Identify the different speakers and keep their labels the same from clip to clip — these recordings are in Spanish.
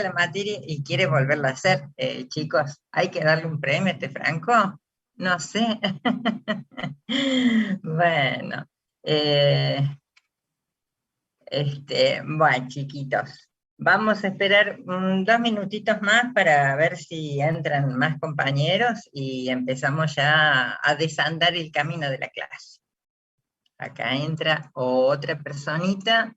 Speaker 1: la materia y quiere volverla a hacer. Chicos, ¿hay que darle un premio a este Franco? No sé. Bueno, bueno, chiquitos, vamos a esperar 2 minutitos más para ver si entran más compañeros y empezamos ya a desandar el camino de la clase. Acá entra otra personita.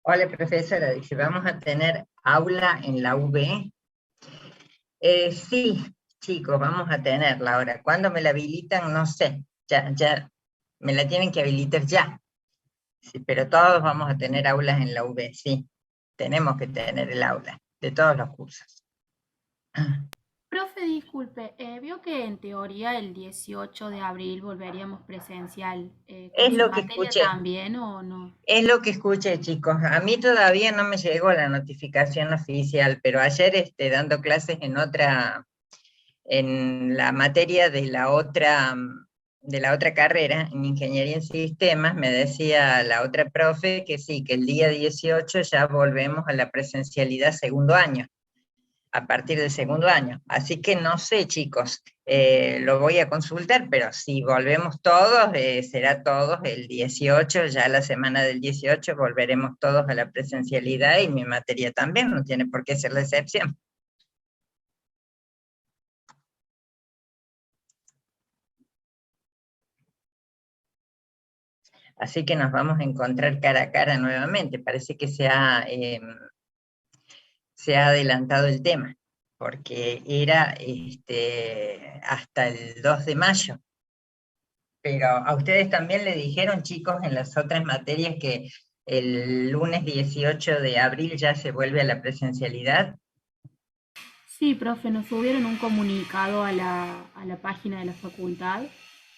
Speaker 1: Hola, profesora, dice, ¿vamos a tener aula en la UB? Sí, chicos, vamos a tenerla ahora. ¿Cuándo me la habilitan? No sé. Ya, me la tienen que habilitar ya. Sí, pero todos vamos a tener aulas en la UB, sí. Tenemos que tener el aula de todos los cursos.
Speaker 2: Profe, disculpe, vio que en teoría el 18 de abril volveríamos presencial. ¿Con
Speaker 1: Es
Speaker 2: su
Speaker 1: lo que
Speaker 2: materia
Speaker 1: escuché.
Speaker 2: también o no?
Speaker 1: Es lo que escuché, chicos. A mí todavía no me llegó la notificación oficial, pero ayer dando clases en la materia de la otra carrera, en Ingeniería en Sistemas, me decía la otra profe que sí, que el día 18 ya volvemos a la presencialidad segundo año, a partir del segundo año. Así que no sé, chicos, lo voy a consultar, pero si volvemos todos, será todos el 18, ya la semana del 18 volveremos todos a la presencialidad y mi materia también, no tiene por qué ser la excepción. Así que nos vamos a encontrar cara a cara nuevamente. Parece que se ha adelantado el tema, porque era hasta el 2 de mayo. Pero a ustedes también le dijeron, chicos, en las otras materias que el lunes 18 de abril ya se vuelve a la presencialidad.
Speaker 2: Sí, profe, nos subieron un comunicado a la página de la facultad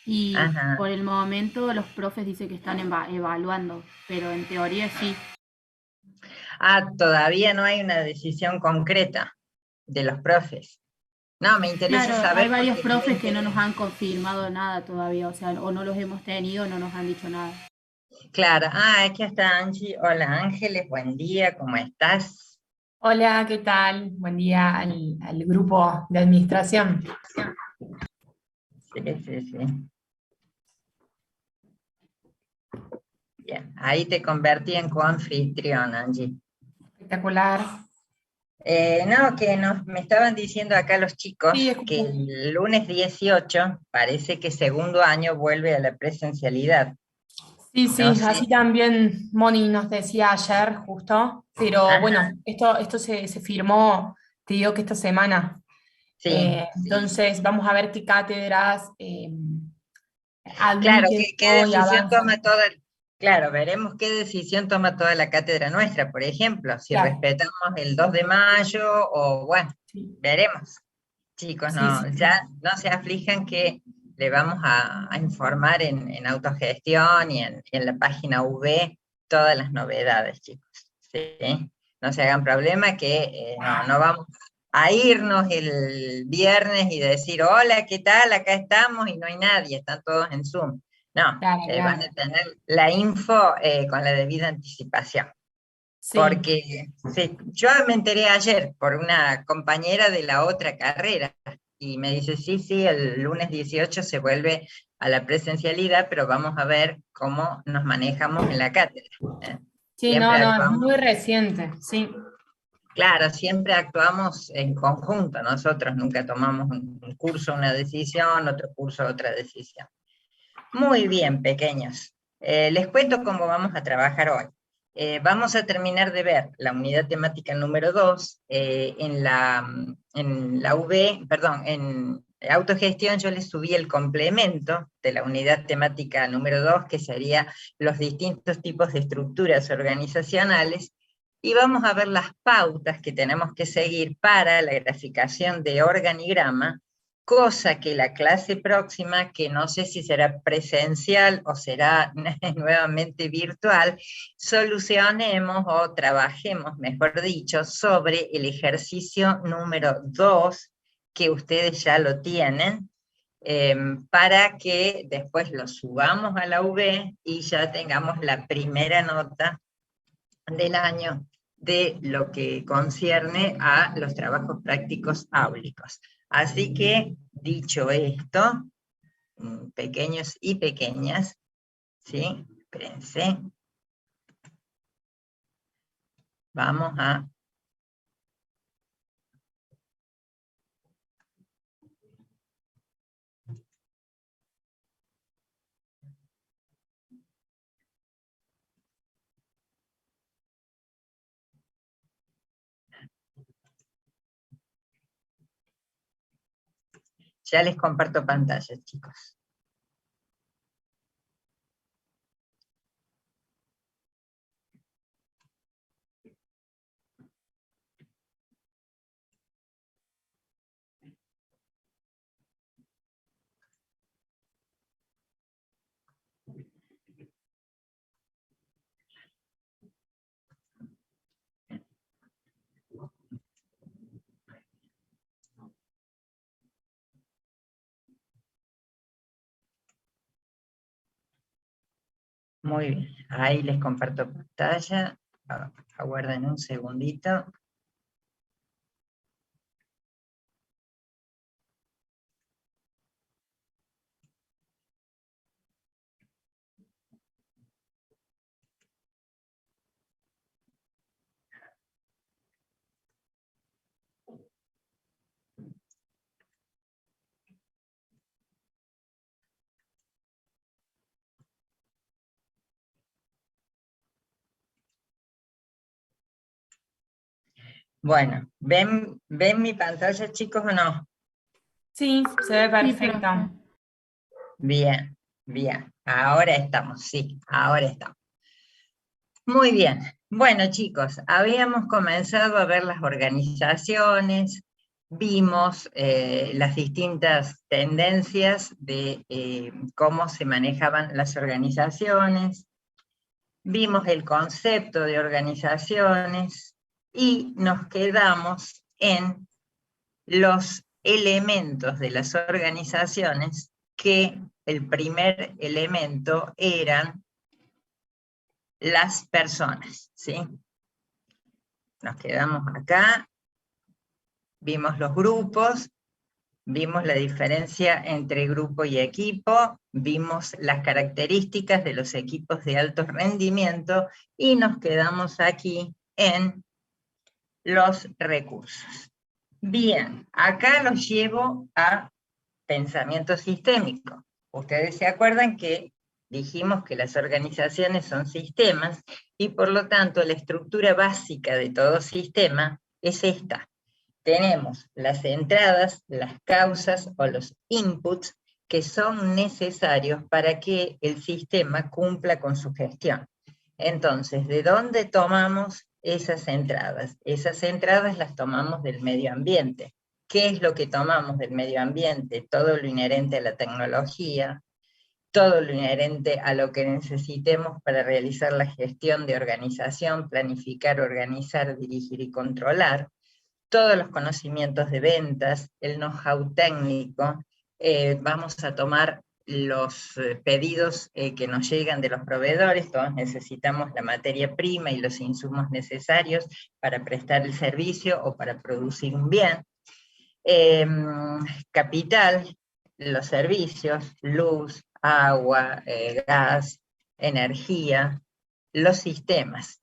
Speaker 2: y
Speaker 1: Ajá.
Speaker 2: por el momento los profes dicen que están evaluando, pero en teoría sí.
Speaker 1: Ah, todavía no hay una decisión concreta de los profes. No, me interesa
Speaker 2: Claro, hay
Speaker 1: saber
Speaker 2: varios
Speaker 1: porque me
Speaker 2: profes que no nos
Speaker 1: interesa.
Speaker 2: han confirmado nada todavía, o sea, o no los hemos tenido o no nos han dicho nada.
Speaker 1: Claro, aquí está Angie. Hola Ángeles, buen día, ¿cómo estás?
Speaker 3: Hola, ¿qué tal? Buen día al grupo de administración.
Speaker 1: Sí, sí, sí. Bien, ahí te convertí en coanfitrión, Angie.
Speaker 3: Espectacular.
Speaker 1: No, que me estaban diciendo acá los
Speaker 3: Sí,
Speaker 1: chicos que
Speaker 3: escucho.
Speaker 1: el lunes 18 parece que segundo año vuelve a la presencialidad.
Speaker 3: Sí,
Speaker 1: No
Speaker 3: sí,
Speaker 1: sé.
Speaker 3: así también Moni nos decía ayer justo, pero bueno,
Speaker 1: Ajá,
Speaker 3: esto se firmó, te digo que esta semana.
Speaker 1: sí, sí.
Speaker 3: Entonces vamos a ver qué cátedras
Speaker 1: Claro,
Speaker 3: admiten
Speaker 1: ¿qué
Speaker 3: o y
Speaker 1: decisión toma
Speaker 3: avanzan.
Speaker 1: claro, veremos qué decisión toma toda la cátedra nuestra, por ejemplo, si
Speaker 3: Claro,
Speaker 1: respetamos el 2 de mayo o bueno,
Speaker 3: sí,
Speaker 1: veremos. Chicos,
Speaker 3: sí,
Speaker 1: no,
Speaker 3: sí,
Speaker 1: ya
Speaker 3: sí.
Speaker 1: no se aflijan que le vamos a informar en autogestión y en la página V todas las novedades, chicos. ¿Sí? No se hagan problema que no vamos a irnos el viernes y decir, hola, ¿qué tal? Acá estamos y no hay nadie, están todos en Zoom. No,
Speaker 3: Claro,
Speaker 1: van
Speaker 3: claro.
Speaker 1: a tener la info con la debida anticipación.
Speaker 3: Sí.
Speaker 1: Porque sí, yo me enteré ayer por una compañera de la otra carrera y me dice, sí, sí, el lunes 18 se vuelve a la presencialidad, pero vamos a ver cómo nos manejamos en la cátedra. ¿Eh?
Speaker 3: Sí,
Speaker 1: Siempre
Speaker 3: no, no, es
Speaker 1: actuamos,
Speaker 3: muy reciente, sí.
Speaker 1: claro, siempre actuamos en conjunto, nosotros nunca tomamos un curso, una decisión, otro curso, otra decisión. Muy bien, pequeños. Les cuento cómo vamos a trabajar hoy. Vamos a terminar de ver la unidad temática número 2 en la UV, perdón, en autogestión yo les subí el complemento de la unidad temática número 2 que sería los distintos tipos de estructuras organizacionales, y vamos a ver las pautas que tenemos que seguir para la graficación de organigrama cosa que la clase próxima, que no sé si será presencial o será nuevamente virtual, solucionemos o trabajemos, mejor dicho, sobre el ejercicio número 2, que ustedes ya lo tienen, para que después lo subamos a la UB y ya tengamos la primera nota del año de lo que concierne a los trabajos prácticos áulicos. Así que, dicho esto, pequeños y pequeñas, ¿sí? Espérense. Vamos a... Ya les comparto pantalla, chicos. Muy bien, ahí les comparto pantalla. Aguarden un segundito. Bueno, ¿ven mi pantalla, chicos, o no?
Speaker 3: Sí, se ve
Speaker 2: Sí,
Speaker 3: perfecto.
Speaker 2: profe.
Speaker 1: Bien, bien. Ahora estamos, sí, ahora estamos. Muy bien. Bueno, chicos, habíamos comenzado a ver las organizaciones, vimos las distintas tendencias de cómo se manejaban las organizaciones, vimos el concepto de organizaciones y nos quedamos en los elementos de las organizaciones, que el primer elemento eran las personas, ¿sí? Nos quedamos acá, vimos los grupos, vimos la diferencia entre grupo y equipo, vimos las características de los equipos de alto rendimiento y nos quedamos aquí en los recursos. Bien, acá los llevo a pensamiento sistémico. Ustedes se acuerdan que dijimos que las organizaciones son sistemas y por lo tanto la estructura básica de todo sistema es esta. Tenemos las entradas, las causas o los inputs que son necesarios para que el sistema cumpla con su gestión. Entonces, ¿de dónde tomamos esas entradas? Esas entradas las tomamos del medio ambiente. ¿Qué es lo que tomamos del medio ambiente? Todo lo inherente a la tecnología, todo lo inherente a lo que necesitemos para realizar la gestión de organización, planificar, organizar, dirigir y controlar, todos los conocimientos de ventas, el know-how técnico, vamos a tomar los pedidos que nos llegan de los proveedores, todos necesitamos la materia prima y los insumos necesarios para prestar el servicio o para producir un bien. Capital, los servicios, luz, agua, gas, energía, los sistemas.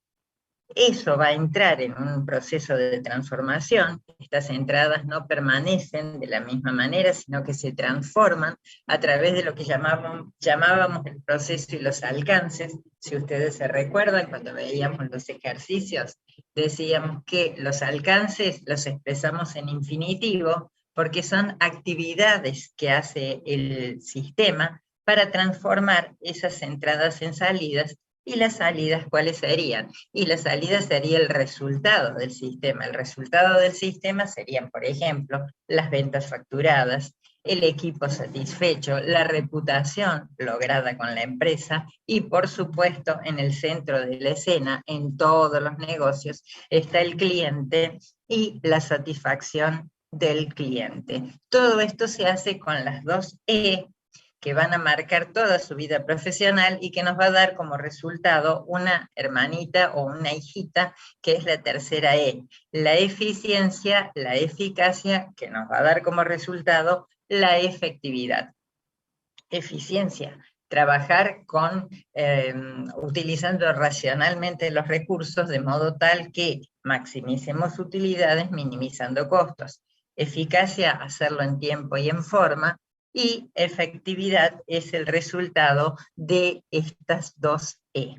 Speaker 1: Eso va a entrar en un proceso de transformación. Estas entradas no permanecen de la misma manera, sino que se transforman a través de lo que llamábamos el proceso y los alcances. Si ustedes se recuerdan, cuando veíamos los ejercicios, decíamos que los alcances los expresamos en infinitivo, porque son actividades que hace el sistema para transformar esas entradas en salidas. ¿Y las salidas cuáles serían? Y la salida sería el resultado del sistema. El resultado del sistema serían, por ejemplo, las ventas facturadas, el equipo satisfecho, la reputación lograda con la empresa y, por supuesto, en el centro de la escena, en todos los negocios, está el cliente y la satisfacción del cliente. Todo esto se hace con las 2 E, que van a marcar toda su vida profesional y que nos va a dar como resultado una hermanita o una hijita, que es la tercera E, la eficiencia, la eficacia, que nos va a dar como resultado la efectividad. Eficiencia, trabajar utilizando racionalmente los recursos de modo tal que maximicemos utilidades minimizando costos. Eficacia, hacerlo en tiempo y en forma, y efectividad es el resultado de estas 2 E.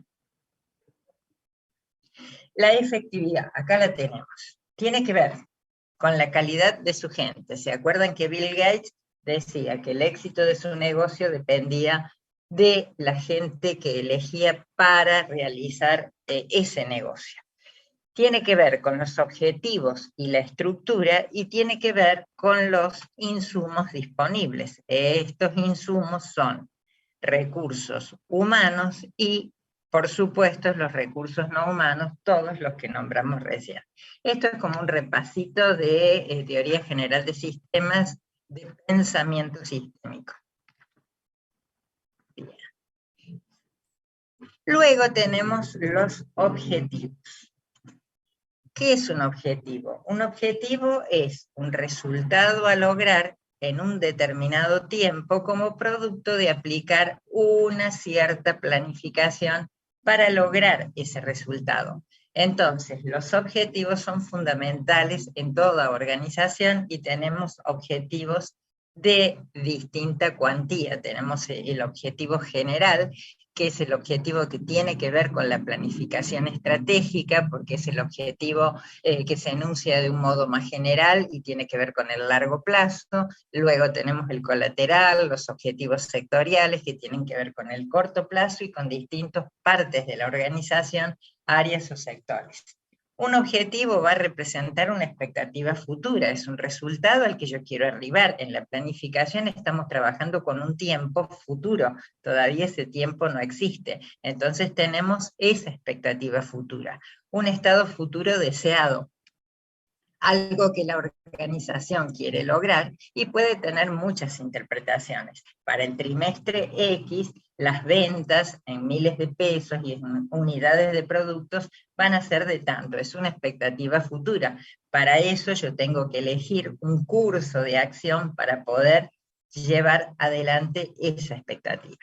Speaker 1: La efectividad, acá la tenemos, tiene que ver con la calidad de su gente. ¿Se acuerdan que Bill Gates decía que el éxito de su negocio dependía de la gente que elegía para realizar ese negocio? Tiene que ver con los objetivos y la estructura, y tiene que ver con los insumos disponibles. Estos insumos son recursos humanos y, por supuesto, los recursos no humanos, todos los que nombramos recién. Esto es como un repasito de teoría general de sistemas de pensamiento sistémico. Bien. Luego tenemos los objetivos. ¿Qué es un objetivo? Un objetivo es un resultado a lograr en un determinado tiempo como producto de aplicar una cierta planificación para lograr ese resultado. Entonces, los objetivos son fundamentales en toda organización y tenemos objetivos de distinta cuantía. Tenemos el objetivo general, que es el objetivo que tiene que ver con la planificación estratégica, porque es el objetivo que se enuncia de un modo más general y tiene que ver con el largo plazo. Luego tenemos el colateral, los objetivos sectoriales, que tienen que ver con el corto plazo y con distintas partes de la organización, áreas o sectores. Un objetivo va a representar una expectativa futura, es un resultado al que yo quiero arribar. En la planificación estamos trabajando con un tiempo futuro, todavía ese tiempo no existe. Entonces tenemos esa expectativa futura, un estado futuro deseado, algo que la organización quiere lograr y puede tener muchas interpretaciones. Para el trimestre X, las ventas en miles de pesos y en unidades de productos van a ser de tanto, es una expectativa futura. Para eso yo tengo que elegir un curso de acción para poder llevar adelante esa expectativa.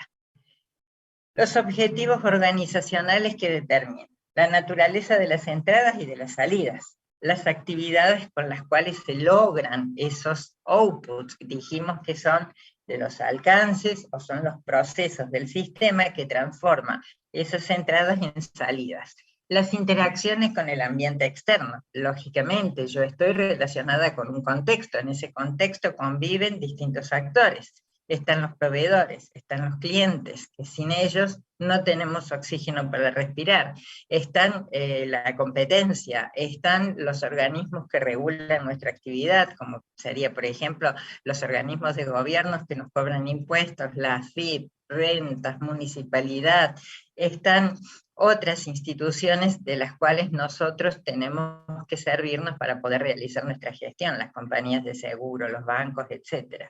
Speaker 1: Los objetivos organizacionales que determinan la naturaleza de las entradas y de las salidas, las actividades con las cuales se logran esos outputs, dijimos que son de los alcances o son los procesos del sistema que transforma esas entradas en salidas. Las interacciones con el ambiente externo, lógicamente yo estoy relacionada con un contexto, en ese contexto conviven distintos actores. Están los proveedores, están los clientes, que sin ellos no tenemos oxígeno para respirar. Están la competencia, están los organismos que regulan nuestra actividad, como sería, por ejemplo, los organismos de gobierno que nos cobran impuestos, la AFIP, rentas, municipalidad. Están otras instituciones de las cuales nosotros tenemos que servirnos para poder realizar nuestra gestión, las compañías de seguro, los bancos, etc.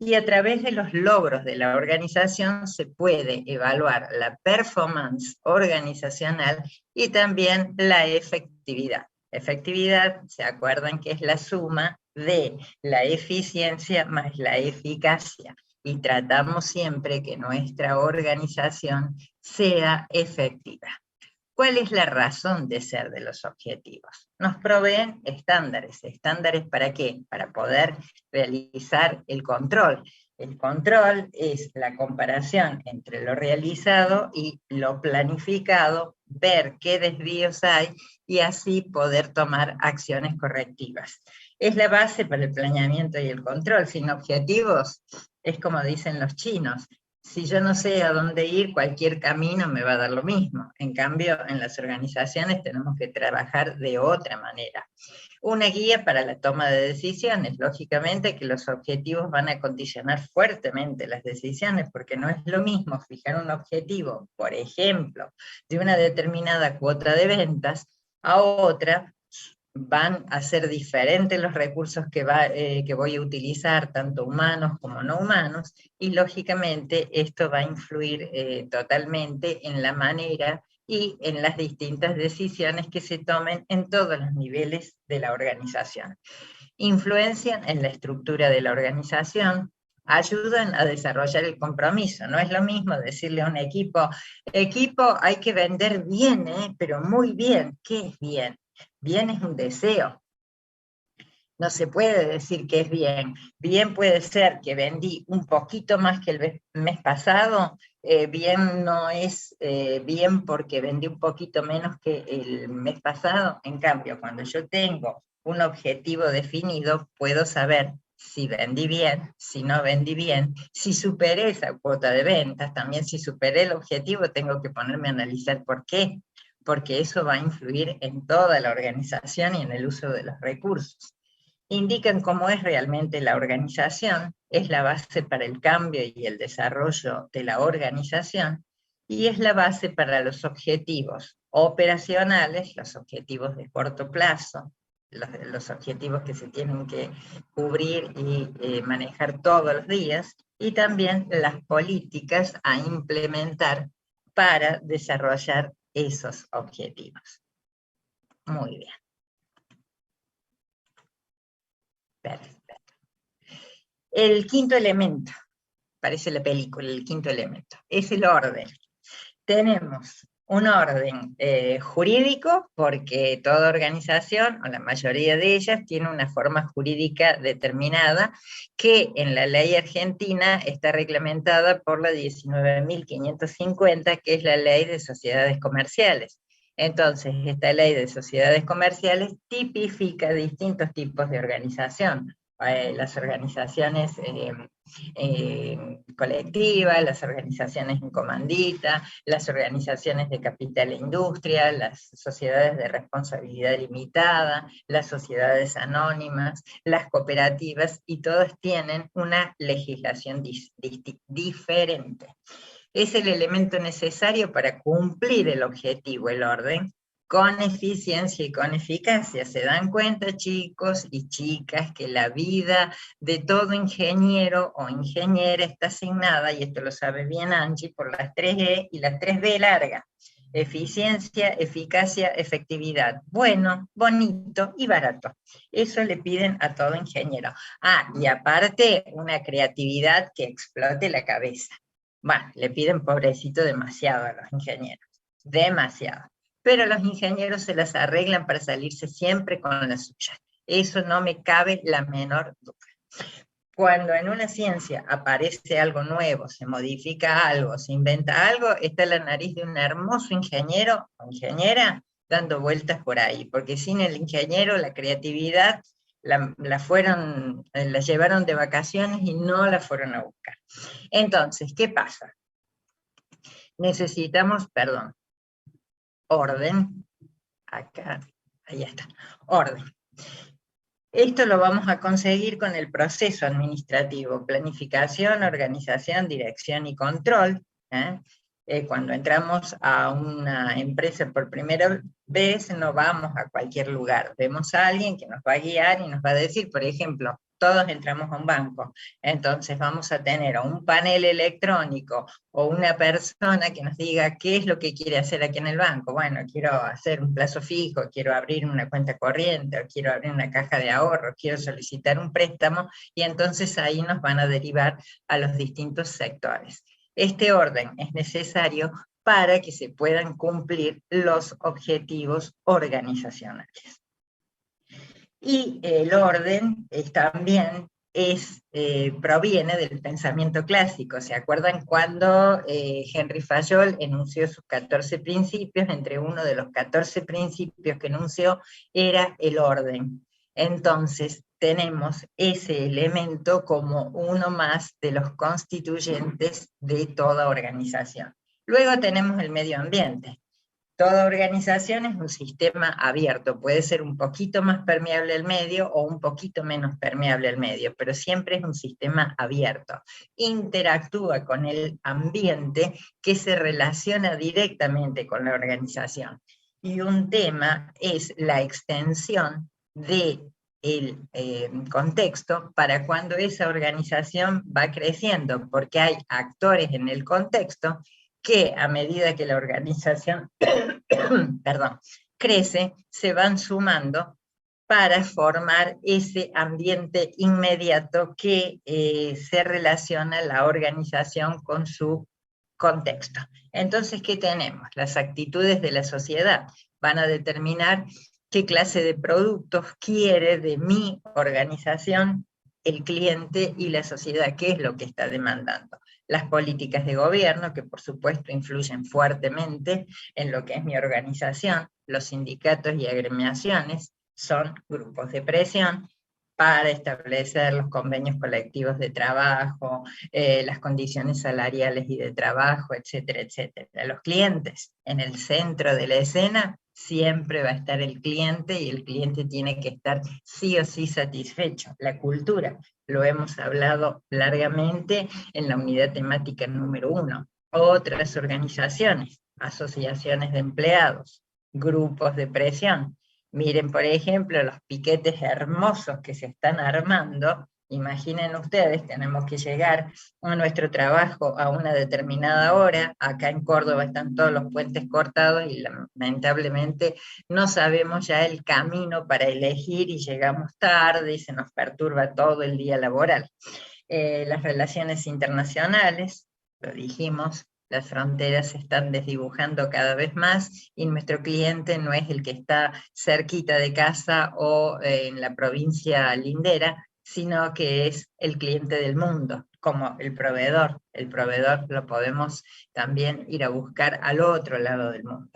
Speaker 1: Y a través de los logros de la organización se puede evaluar la performance organizacional y también la efectividad. Efectividad, ¿se acuerdan que es la suma de la eficiencia más la eficacia? Y tratamos siempre que nuestra organización sea efectiva. ¿Cuál es la razón de ser de los objetivos? Nos proveen estándares. ¿Estándares para qué? Para poder realizar el control. El control es la comparación entre lo realizado y lo planificado, ver qué desvíos hay y así poder tomar acciones correctivas. Es la base para el planeamiento y el control. Sin objetivos, es como dicen los chinos, Si yo no sé a dónde ir, cualquier camino me va a dar lo mismo. En cambio, en las organizaciones tenemos que trabajar de otra manera. Una guía para la toma de decisiones, lógicamente que los objetivos van a condicionar fuertemente las decisiones, porque no es lo mismo fijar un objetivo, por ejemplo, de una determinada cuota de ventas a otra. Van a ser diferentes los recursos que voy a utilizar, tanto humanos como no humanos, y lógicamente esto va a influir totalmente en la manera y en las distintas decisiones que se tomen en todos los niveles de la organización. Influencian en la estructura de la organización, ayudan a desarrollar el compromiso. No es lo mismo decirle a un equipo, hay que vender bien, pero muy bien. ¿Qué es bien? Bien es un deseo. No se puede decir que es bien. Bien puede ser que vendí un poquito más que el mes pasado, bien no es bien porque vendí un poquito menos que el mes pasado. En cambio, cuando yo tengo un objetivo definido, puedo saber si vendí bien, si no vendí bien, si superé esa cuota de ventas, también si superé el objetivo, tengo que ponerme a analizar por qué, porque eso va a influir en toda la organización y en el uso de los recursos. Indican cómo es realmente la organización, es la base para el cambio y el desarrollo de la organización, y es la base para los objetivos operacionales, los objetivos de corto plazo, los objetivos que se tienen que cubrir y manejar todos los días, y también las políticas a implementar para desarrollar esos objetivos. Muy bien. Perfecto. El quinto elemento, parece la película, el quinto elemento, es el orden. Tenemos un orden jurídico, porque toda organización, o la mayoría de ellas, tiene una forma jurídica determinada, que en la ley argentina está reglamentada por la 19.550, que es la ley de sociedades comerciales. Entonces, esta ley de sociedades comerciales tipifica distintos tipos de organización. Las organizaciones colectivas, las organizaciones en comandita, las organizaciones de capital e industria, las sociedades de responsabilidad limitada, las sociedades anónimas, las cooperativas, y todas tienen una legislación diferente. Es el elemento necesario para cumplir el objetivo, el orden, con eficiencia y con eficacia. ¿Se dan cuenta, chicos y chicas, que la vida de todo ingeniero o ingeniera está asignada, y esto lo sabe bien Angie, por las 3E y las 3B largas? Eficiencia, eficacia, efectividad. Bueno, bonito y barato. Eso le piden a todo ingeniero. Y aparte, una creatividad que explote la cabeza. Bueno, le piden, pobrecito, demasiado a los ingenieros. Demasiado. Pero los ingenieros se las arreglan para salirse siempre con la suya. Eso no me cabe la menor duda. Cuando en una ciencia aparece algo nuevo, se modifica algo, se inventa algo, está la nariz de un hermoso ingeniero o ingeniera dando vueltas por ahí, porque sin el ingeniero la creatividad la llevaron de vacaciones y no la fueron a buscar. Entonces, ¿qué pasa? Necesitamos, orden, acá, ahí está, orden. Esto lo vamos a conseguir con el proceso administrativo: planificación, organización, dirección y control. Cuando entramos a una empresa por primera vez, no vamos a cualquier lugar. Vemos a alguien que nos va a guiar y nos va a decir, por ejemplo, todos entramos a un banco, entonces vamos a tener un panel electrónico o una persona que nos diga qué es lo que quiere hacer aquí en el banco. Bueno, quiero hacer un plazo fijo, quiero abrir una cuenta corriente, o quiero abrir una caja de ahorro, quiero solicitar un préstamo, y entonces ahí nos van a derivar a los distintos sectores. Este orden es necesario para que se puedan cumplir los objetivos organizacionales. Y el orden también proviene del pensamiento clásico. ¿Se acuerdan cuando Henry Fayol enunció sus 14 principios? Entre uno de los 14 principios que enunció era el orden. Entonces, tenemos ese elemento como uno más de los constituyentes de toda organización. Luego tenemos el medio ambiente. Toda organización es un sistema abierto, puede ser un poquito más permeable al medio o un poquito menos permeable al medio, pero siempre es un sistema abierto. Interactúa con el ambiente que se relaciona directamente con la organización. Y un tema es la extensión del contexto para cuando esa organización va creciendo, porque hay actores en el contexto que a medida que la organización perdón, crece, se van sumando para formar ese ambiente inmediato que se relaciona la organización con su contexto. Entonces, ¿qué tenemos? Las actitudes de la sociedad van a determinar qué clase de productos quiere de mi organización el cliente y la sociedad, qué es lo que está demandando. Las políticas de gobierno, que por supuesto influyen fuertemente en lo que es mi organización, los sindicatos y agremiaciones son grupos de presión para establecer los convenios colectivos de trabajo, las condiciones salariales y de trabajo, etcétera, etcétera. Los clientes en el centro de la escena, siempre va a estar el cliente y el cliente tiene que estar sí o sí satisfecho. La cultura, lo hemos hablado largamente en la unidad temática número 1. Otras organizaciones, asociaciones de empleados, grupos de presión. Miren, por ejemplo, los piquetes hermosos que se están armando. Imaginen ustedes, tenemos que llegar a nuestro trabajo a una determinada hora. Acá en Córdoba están todos los puentes cortados y lamentablemente no sabemos ya el camino para elegir y llegamos tarde y se nos perturba todo el día laboral. Las relaciones internacionales, lo dijimos, las fronteras se están desdibujando cada vez más y nuestro cliente no es el que está cerquita de casa o en la provincia lindera, sino que es el cliente del mundo, como el proveedor. El proveedor lo podemos también ir a buscar al otro lado del mundo.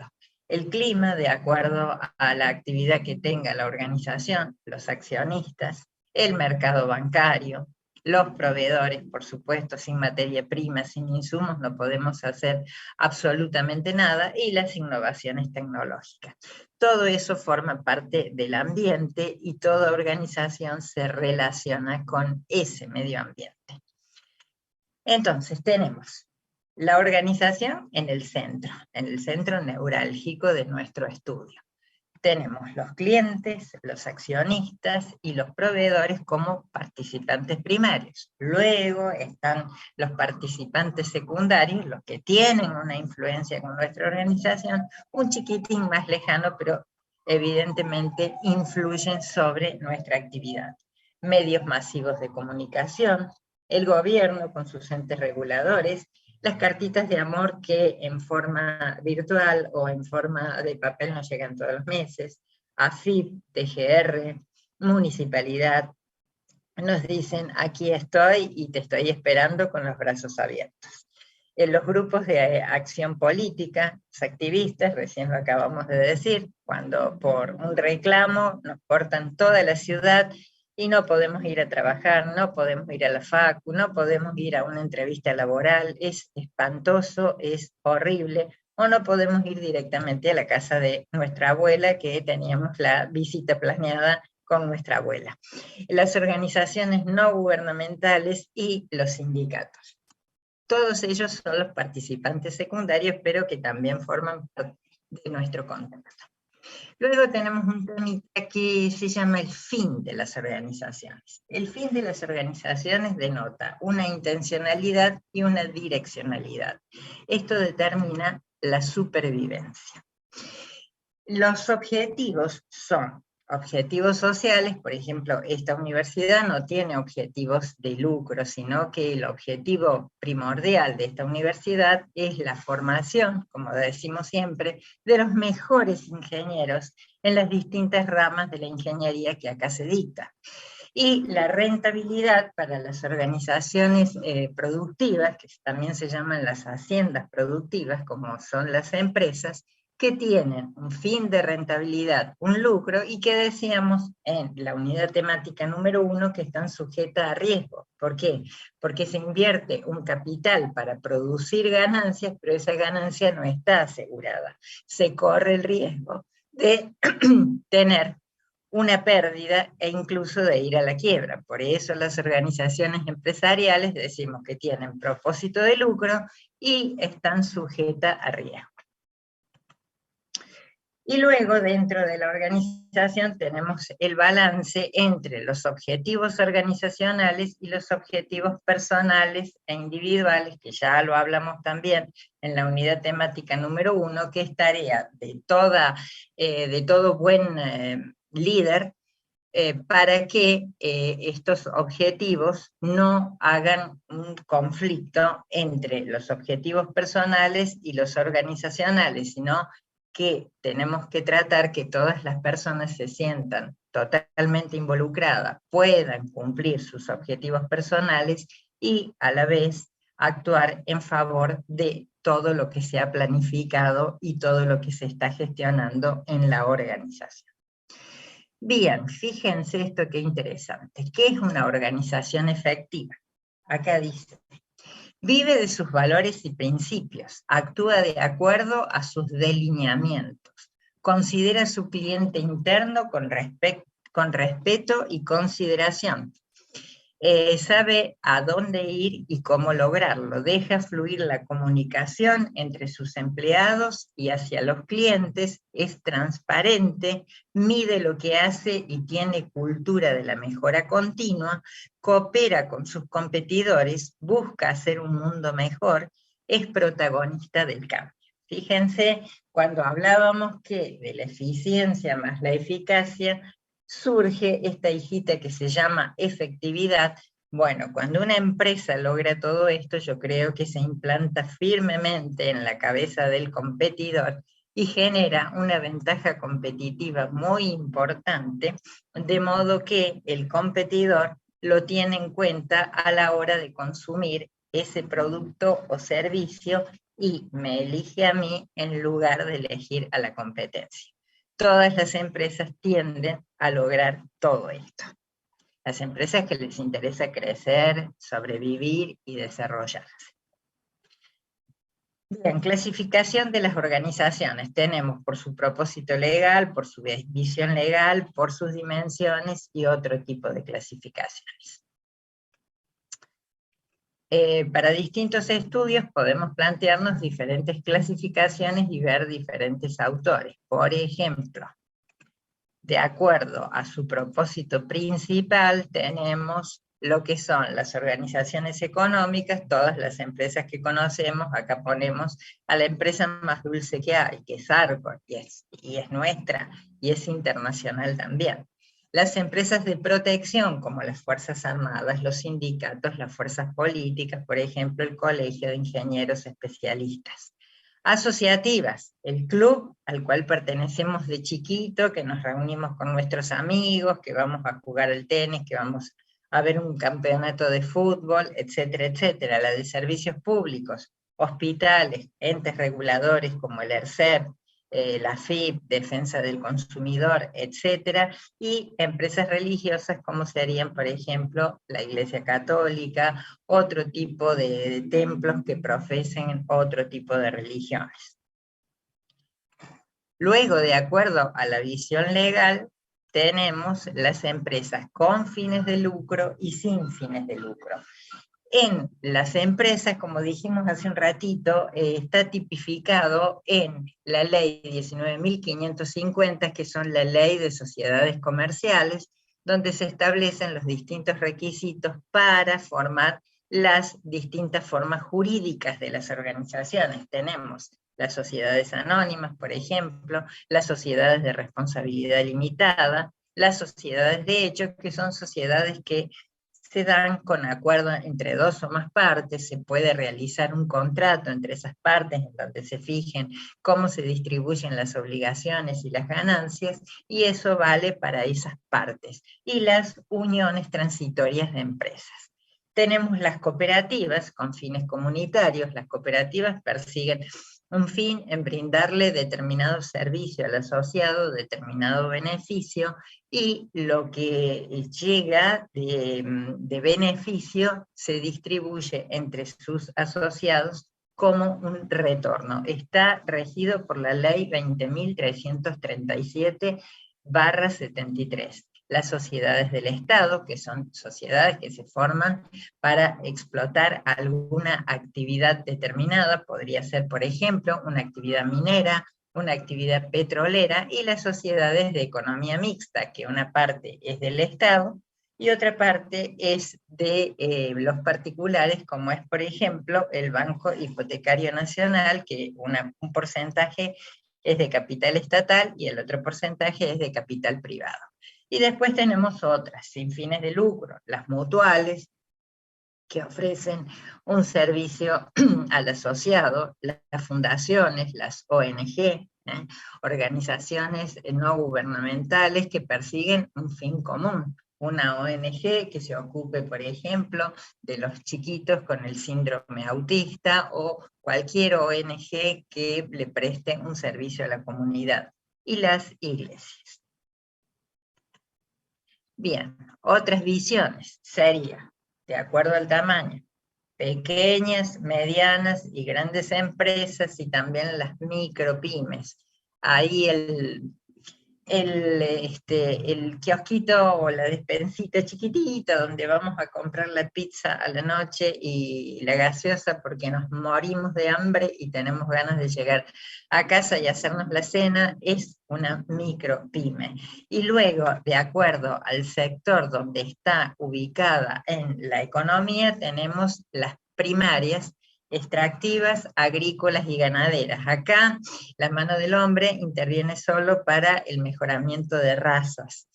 Speaker 1: El clima, de acuerdo a la actividad que tenga la organización, los accionistas, el mercado bancario, los proveedores, por supuesto, sin materia prima, sin insumos, no podemos hacer absolutamente nada, y las innovaciones tecnológicas. Todo eso forma parte del ambiente y toda organización se relaciona con ese medio ambiente. Entonces tenemos la organización en el centro neurálgico de nuestro estudio. Tenemos los clientes, los accionistas y los proveedores como participantes primarios. Luego están los participantes secundarios, los que tienen una influencia con nuestra organización, un chiquitín más lejano, pero evidentemente influyen sobre nuestra actividad. Medios masivos de comunicación, el gobierno con sus entes reguladores, las cartitas de amor que en forma virtual o en forma de papel nos llegan todos los meses, AFIP, TGR, municipalidad, nos dicen aquí estoy y te estoy esperando con los brazos abiertos. En los grupos de acción política, los activistas, recién lo acabamos de decir, cuando por un reclamo nos cortan toda la ciudad y no podemos ir a trabajar, no podemos ir a la facu, no podemos ir a una entrevista laboral, es espantoso, es horrible, o no podemos ir directamente a la casa de nuestra abuela, que teníamos la visita planeada con nuestra abuela. Las organizaciones no gubernamentales y los sindicatos. Todos ellos son los participantes secundarios, pero que también forman parte de nuestro contexto. Luego tenemos un temita que se llama el fin de las organizaciones. El fin de las organizaciones denota una intencionalidad y una direccionalidad. Esto determina la supervivencia. Los objetivos son objetivos sociales. Por ejemplo, esta universidad no tiene objetivos de lucro, sino que el objetivo primordial de esta universidad es la formación, como decimos siempre, de los mejores ingenieros en las distintas ramas de la ingeniería que acá se dicta. Y la rentabilidad para las organizaciones productivas, que también se llaman las haciendas productivas, como son las empresas, que tienen un fin de rentabilidad, un lucro, y que decíamos en la unidad temática número 1 que están sujetas a riesgo. ¿Por qué? Porque se invierte un capital para producir ganancias, pero esa ganancia no está asegurada. Se corre el riesgo de tener una pérdida e incluso de ir a la quiebra. Por eso las organizaciones empresariales decimos que tienen propósito de lucro y están sujetas a riesgo. Y luego dentro de la organización tenemos el balance entre los objetivos organizacionales y los objetivos personales e individuales, que ya lo hablamos también en la unidad temática número 1, que es tarea de todo buen líder, para que estos objetivos no hagan un conflicto entre los objetivos personales y los organizacionales, sino que tenemos que tratar que todas las personas se sientan totalmente involucradas, puedan cumplir sus objetivos personales y a la vez actuar en favor de todo lo que se ha planificado y todo lo que se está gestionando en la organización. Bien, fíjense esto qué interesante. ¿Qué es una organización efectiva? Acá dice: vive de sus valores y principios, actúa de acuerdo a sus delineamientos, considera a su cliente interno con respeto y consideración, sabe a dónde ir y cómo lograrlo, deja fluir la comunicación entre sus empleados y hacia los clientes, es transparente, mide lo que hace y tiene cultura de la mejora continua, coopera con sus competidores, busca hacer un mundo mejor, es protagonista del cambio. Fíjense, cuando hablábamos que de la eficiencia más la eficacia, surge esta hijita que se llama efectividad. Bueno, cuando una empresa logra todo esto, yo creo que se implanta firmemente en la cabeza del competidor y genera una ventaja competitiva muy importante, de modo que el competidor lo tiene en cuenta a la hora de consumir ese producto o servicio y me elige a mí en lugar de elegir a la competencia. Todas las empresas tienden a lograr todo esto. Las empresas que les interesa crecer, sobrevivir y desarrollarse. Bien, clasificación de las organizaciones. Tenemos por su propósito legal, por su visión legal, por sus dimensiones y otro tipo de clasificaciones. Para distintos estudios podemos plantearnos diferentes clasificaciones y ver diferentes autores. Por ejemplo, de acuerdo a su propósito principal, tenemos lo que son las organizaciones económicas, todas las empresas que conocemos. Acá ponemos a la empresa más dulce que hay, que es Arcor, y es nuestra, y es internacional también. Las empresas de protección, como las Fuerzas Armadas, los sindicatos, las fuerzas políticas, por ejemplo, el Colegio de Ingenieros Especialistas. Asociativas, el club al cual pertenecemos de chiquito, que nos reunimos con nuestros amigos, que vamos a jugar al tenis, que vamos a ver un campeonato de fútbol, etcétera, etcétera. La de servicios públicos, hospitales, entes reguladores como el ERCEP, la AFIP, Defensa del Consumidor, etcétera, y empresas religiosas como serían, por ejemplo, la Iglesia Católica, otro tipo de templos que profesen otro tipo de religiones. Luego, de acuerdo a la visión legal, tenemos las empresas con fines de lucro y sin fines de lucro. En las empresas, como dijimos hace un ratito, está tipificado en la ley 19.550, que son la ley de sociedades comerciales, donde se establecen los distintos requisitos para formar las distintas formas jurídicas de las organizaciones. Tenemos las sociedades anónimas, por ejemplo, las sociedades de responsabilidad limitada, las sociedades de hecho, que son sociedades que se dan con acuerdo entre dos o más partes. Se puede realizar un contrato entre esas partes en donde se fijen cómo se distribuyen las obligaciones y las ganancias, y eso vale para esas partes. Y las uniones transitorias de empresas. Tenemos las cooperativas con fines comunitarios. Las cooperativas persiguen un fin en brindarle determinado servicio al asociado, determinado beneficio, y lo que llega de beneficio se distribuye entre sus asociados como un retorno. Está regido por la ley 20.337/73. Las sociedades del Estado, que son sociedades que se forman para explotar alguna actividad determinada, podría ser, por ejemplo, una actividad minera, una actividad petrolera, y las sociedades de economía mixta, que una parte es del Estado y otra parte es de los particulares, como es, por ejemplo, el Banco Hipotecario Nacional, que un porcentaje es de capital estatal y el otro porcentaje es de capital privado. Y después tenemos otras, sin fines de lucro, las mutuales, que ofrecen un servicio al asociado, las fundaciones, las ONG, organizaciones no gubernamentales que persiguen un fin común. Una ONG que se ocupe, por ejemplo, de los chiquitos con el síndrome autista, o cualquier ONG que le preste un servicio a la comunidad. Y las iglesias. Bien, otras visiones sería, de acuerdo al tamaño, pequeñas, medianas y grandes empresas, y también las micropymes. Ahí el kiosquito o la despensita chiquitita donde vamos a comprar la pizza a la noche y la gaseosa porque nos morimos de hambre y tenemos ganas de llegar a casa y hacernos la cena, es una micropyme. Y luego, de acuerdo al sector donde está ubicada en la economía, tenemos las primarias, extractivas, agrícolas y ganaderas. Acá la mano del hombre interviene solo para el mejoramiento de razas.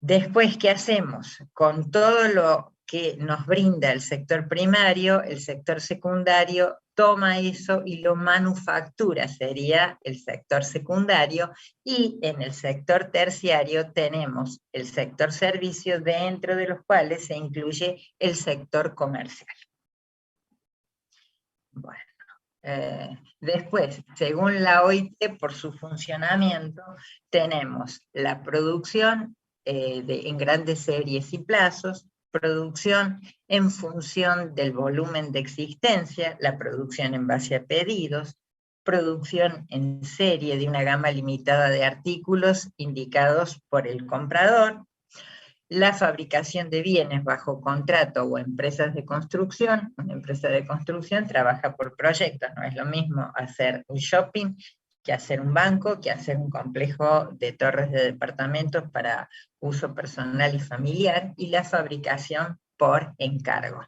Speaker 1: Después, ¿qué hacemos? Con todo lo que nos brinda el sector primario, el sector secundario toma eso y lo manufactura, sería el sector secundario, y en el sector terciario tenemos el sector servicio, dentro de los cuales se incluye el sector comercial. Bueno. Después, según la OIT, por su funcionamiento, tenemos la producción en grandes series y plazos, producción en función del volumen de existencia, la producción en base a pedidos, producción en serie de una gama limitada de artículos indicados por el comprador, la fabricación de bienes bajo contrato o empresas de construcción. Una empresa de construcción trabaja por proyectos, no es lo mismo hacer un shopping que hacer un banco, que hacer un complejo de torres de departamentos para uso personal y familiar, y la fabricación por encargo.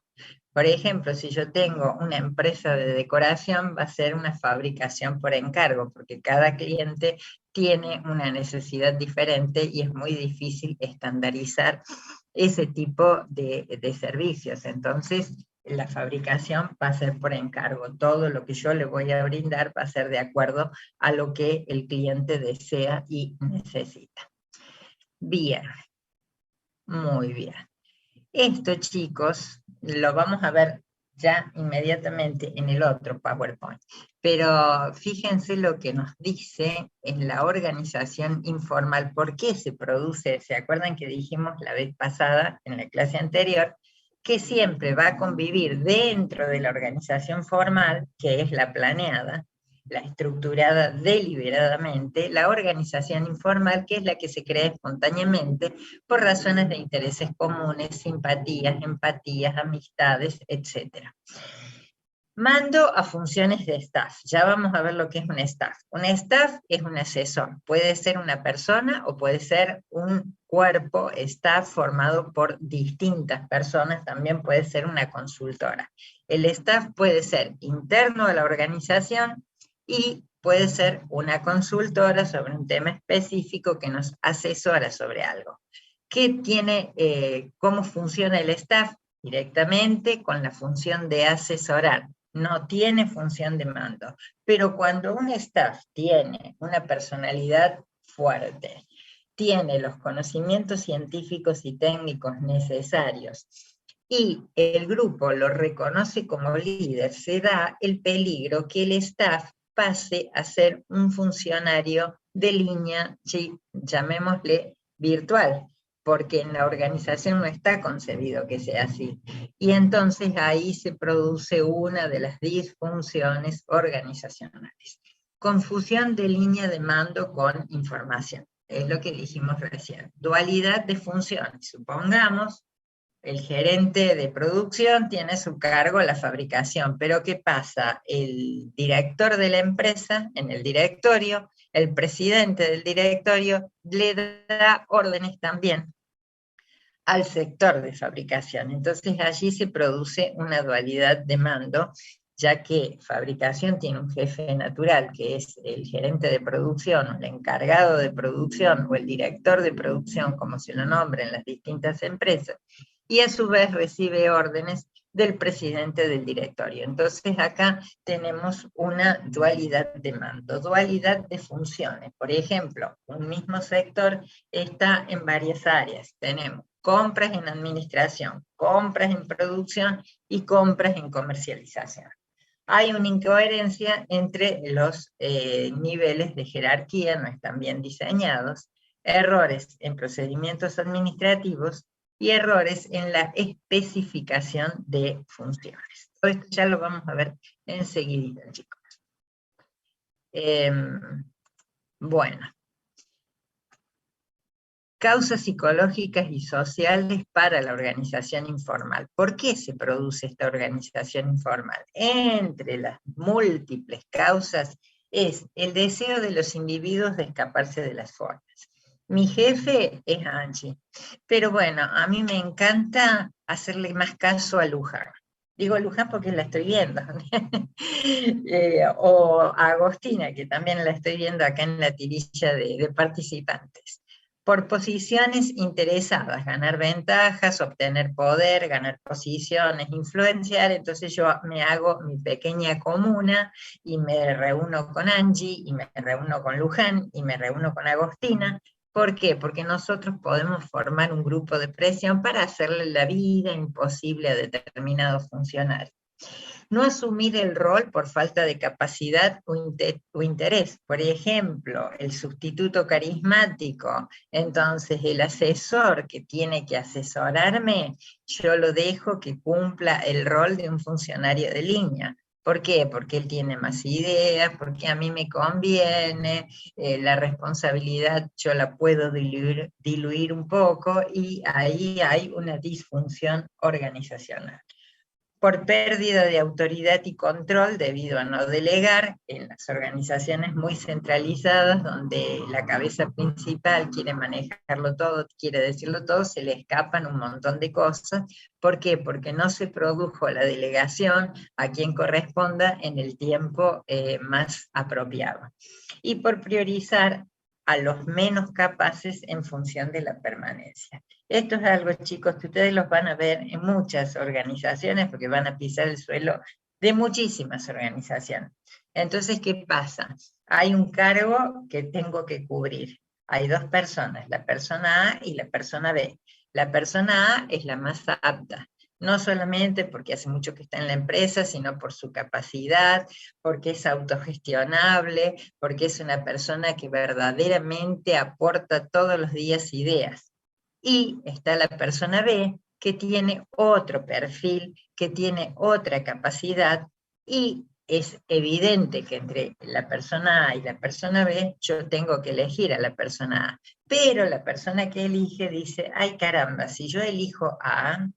Speaker 1: Por ejemplo, si yo tengo una empresa de decoración, va a ser una fabricación por encargo, porque cada cliente tiene una necesidad diferente y es muy difícil estandarizar ese tipo de servicios. Entonces, la fabricación va a ser por encargo. Todo lo que yo le voy a brindar va a ser de acuerdo a lo que el cliente desea y necesita. Bien, muy bien. Esto, chicos, lo vamos a ver ya inmediatamente en el otro PowerPoint. Pero fíjense lo que nos dice en la organización informal. ¿Por qué se produce? ¿Se acuerdan que dijimos la vez pasada, en la clase anterior, que siempre va a convivir dentro de la organización formal, que es la planeada, la estructurada deliberadamente, la organización informal, que es la que se crea espontáneamente por razones de intereses comunes, simpatías, empatías, amistades, etc. Mando a funciones de staff. Ya vamos a ver lo que es un staff. Un staff es un asesor. Puede ser una persona o puede ser un cuerpo staff formado por distintas personas. También puede ser una consultora. El staff puede ser interno a la organización y puede ser una consultora sobre un tema específico que nos asesora sobre algo. ¿Qué tiene, cómo funciona el staff? Directamente con la función de asesorar. No tiene función de mando. Pero cuando un staff tiene una personalidad fuerte, tiene los conocimientos científicos y técnicos necesarios y el grupo lo reconoce como líder, se da el peligro que el staff pase a ser un funcionario de línea, sí, llamémosle virtual, porque en la organización no está concebido que sea así. Y entonces ahí se produce una de las disfunciones organizacionales. Confusión de línea de mando con información. Es lo que dijimos recién. Dualidad de funciones. Supongamos, el gerente de producción tiene a su cargo la fabricación, pero ¿qué pasa? El director de la empresa, en el directorio, el presidente del directorio, le da órdenes también al sector de fabricación. Entonces allí se produce una dualidad de mando, ya que fabricación tiene un jefe natural, que es el gerente de producción, o el encargado de producción, o el director de producción, como se lo nombra en las distintas empresas, y a su vez recibe órdenes del presidente del directorio. Entonces acá tenemos una dualidad de mando, dualidad de funciones. Por ejemplo, un mismo sector está en varias áreas. Tenemos compras en administración, compras en producción y compras en comercialización. Hay una incoherencia entre los niveles de jerarquía, no están bien diseñados, errores en procedimientos administrativos y errores en la especificación de funciones. Todo esto ya lo vamos a ver enseguida, chicos. Bueno. Causas psicológicas y sociales para la organización informal. ¿Por qué se produce esta organización informal? Entre las múltiples causas es el deseo de los individuos de escaparse de las formas. Mi jefe es Angie, pero bueno, a mí me encanta hacerle más caso a Luján. Digo Luján porque la estoy viendo. O a Agostina, que también la estoy viendo acá en la tirilla de participantes. Por posiciones interesadas, ganar ventajas, obtener poder, ganar posiciones, influenciar, entonces yo me hago mi pequeña comuna y me reúno con Angie, y me reúno con Luján, y me reúno con Agostina. ¿Por qué? Porque nosotros podemos formar un grupo de presión para hacerle la vida imposible a determinados funcionarios. No asumir el rol por falta de capacidad o interés. Por ejemplo, el sustituto carismático, entonces el asesor que tiene que asesorarme, yo lo dejo que cumpla el rol de un funcionario de línea. ¿Por qué? Porque él tiene más ideas, porque a mí me conviene, la responsabilidad yo la puedo diluir un poco, y ahí hay una disfunción organizacional. Por pérdida de autoridad y control debido a no delegar en las organizaciones muy centralizadas, donde la cabeza principal quiere manejarlo todo, quiere decirlo todo, se le escapan un montón de cosas. ¿Por qué? Porque no se produjo la delegación a quien corresponda en el tiempo más apropiado. Y por priorizar a los menos capaces en función de la permanencia. Esto es algo, chicos, que ustedes los van a ver en muchas organizaciones, porque van a pisar el suelo de muchísimas organizaciones. Entonces, ¿qué pasa? Hay un cargo que tengo que cubrir. Hay dos personas, la persona A y la persona B. La persona A es la más apta, no solamente porque hace mucho que está en la empresa, sino por su capacidad, porque es autogestionable, porque es una persona que verdaderamente aporta todos los días ideas. Y está la persona B, que tiene otro perfil, que tiene otra capacidad, y es evidente que entre la persona A y la persona B, yo tengo que elegir a la persona A. Pero la persona que elige dice, ay caramba, si yo elijo A,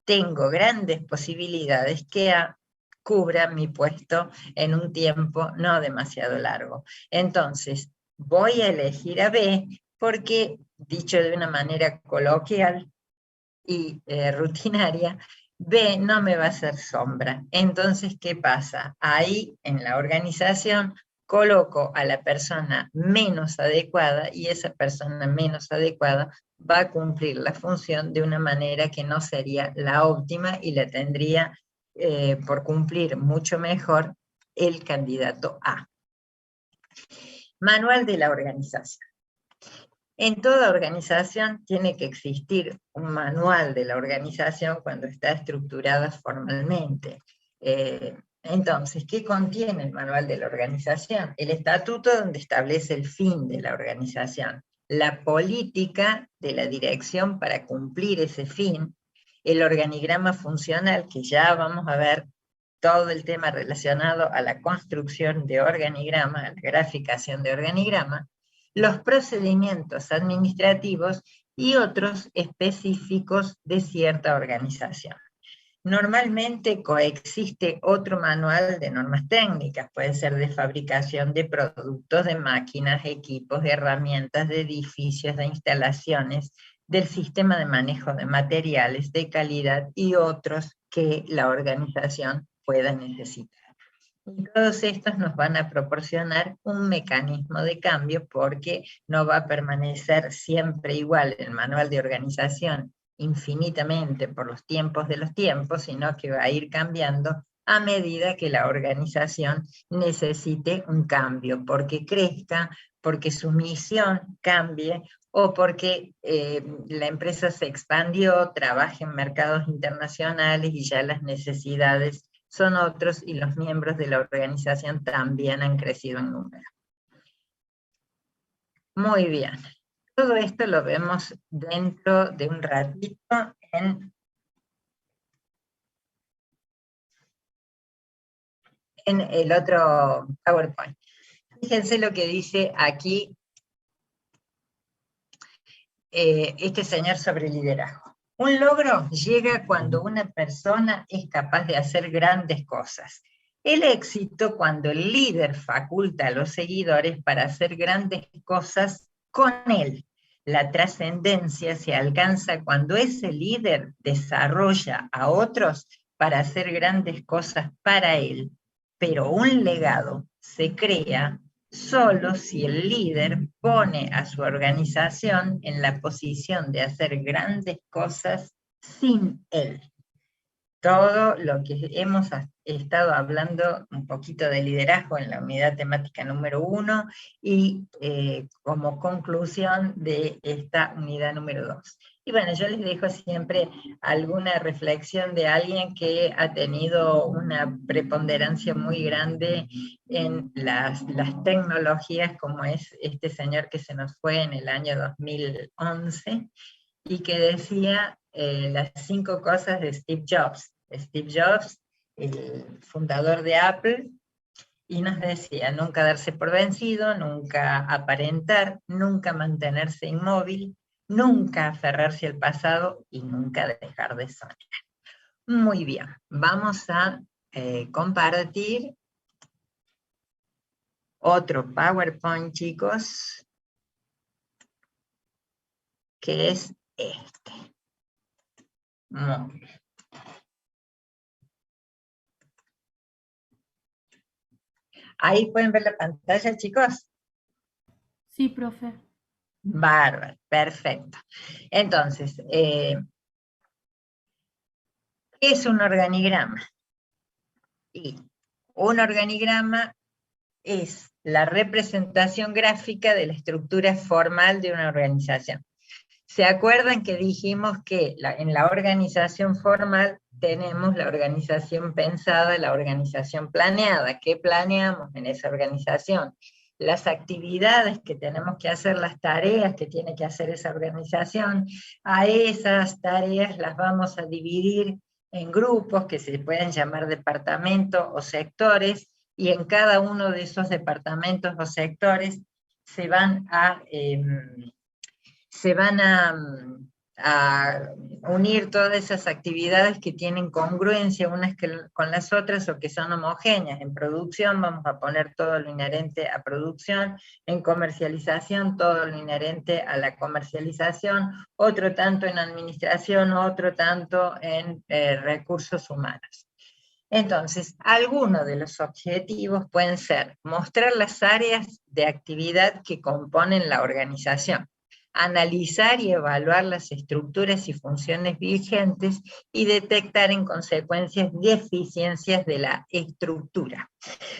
Speaker 1: tengo grandes posibilidades que A cubra mi puesto en un tiempo no demasiado largo. Entonces, voy a elegir a B porque, dicho de una manera coloquial y rutinaria, B no me va a hacer sombra. Entonces, ¿qué pasa? Ahí en la organización coloco a la persona menos adecuada, y esa persona menos adecuada va a cumplir la función de una manera que no sería la óptima, y la tendría por cumplir mucho mejor el candidato A. Manual de la organización. En toda organización tiene que existir un manual de la organización cuando está estructurada formalmente. Entonces, ¿qué contiene el manual de la organización? El estatuto, donde establece el fin de la organización, la política de la dirección para cumplir ese fin, el organigrama funcional, que ya vamos a ver todo el tema relacionado a la construcción de organigrama, a la graficación de organigrama, los procedimientos administrativos y otros específicos de cierta organización. Normalmente coexiste otro manual de normas técnicas, puede ser de fabricación de productos, de máquinas, equipos, de herramientas, de edificios, de instalaciones, del sistema de manejo de materiales, de calidad y otros que la organización pueda necesitar. Y todos estos nos van a proporcionar un mecanismo de cambio porque no va a permanecer siempre igual el manual de organización infinitamente por los tiempos de los tiempos, sino que va a ir cambiando a medida que la organización necesite un cambio, porque crezca, porque su misión cambie o porque la empresa se expandió, trabaja en mercados internacionales y ya las necesidades son otros y los miembros de la organización también han crecido en número. Muy bien. Todo esto lo vemos dentro de un ratito en el otro PowerPoint. Fíjense lo que dice aquí este señor sobre liderazgo. Un logro llega cuando una persona es capaz de hacer grandes cosas. El éxito cuando el líder faculta a los seguidores para hacer grandes cosas con él. La trascendencia se alcanza cuando ese líder desarrolla a otros para hacer grandes cosas para él. Pero un legado se crea solo si el líder pone a su organización en la posición de hacer grandes cosas sin él. Todo lo que hemos estado hablando un poquito de liderazgo en la unidad temática número 1 y como conclusión de esta unidad número 2. Y bueno, yo les dejo siempre alguna reflexión de alguien que ha tenido una preponderancia muy grande en las tecnologías, como es este señor que se nos fue en el año 2011, y que decía las 5 cosas de Steve Jobs. Steve Jobs, el fundador de Apple, y nos decía nunca darse por vencido, nunca aparentar, nunca mantenerse inmóvil, nunca aferrarse al pasado y nunca dejar de soñar. Muy bien, vamos a compartir otro PowerPoint, chicos, que es este. Muy bien. Ahí pueden ver la pantalla, chicos.
Speaker 2: Sí, profe.
Speaker 1: Bárbaro, perfecto. Entonces, ¿qué es un organigrama? Y un organigrama es la representación gráfica de la estructura formal de una organización. ¿Se acuerdan que dijimos que en la organización formal tenemos la organización pensada, la organización planeada? ¿Qué planeamos en esa organización? Las actividades que tenemos que hacer, las tareas que tiene que hacer esa organización. A esas tareas las vamos a dividir en grupos que se pueden llamar departamentos o sectores, y en cada uno de esos departamentos o sectores se van a unir todas esas actividades que tienen congruencia unas con las otras o que son homogéneas. En producción vamos a poner todo lo inherente a producción, en comercialización todo lo inherente a la comercialización, otro tanto en administración, otro tanto en recursos humanos. Entonces, algunos de los objetivos pueden ser mostrar las áreas de actividad que componen la organización. analizar y evaluar las estructuras y funciones vigentes y detectar en consecuencia deficiencias de la estructura.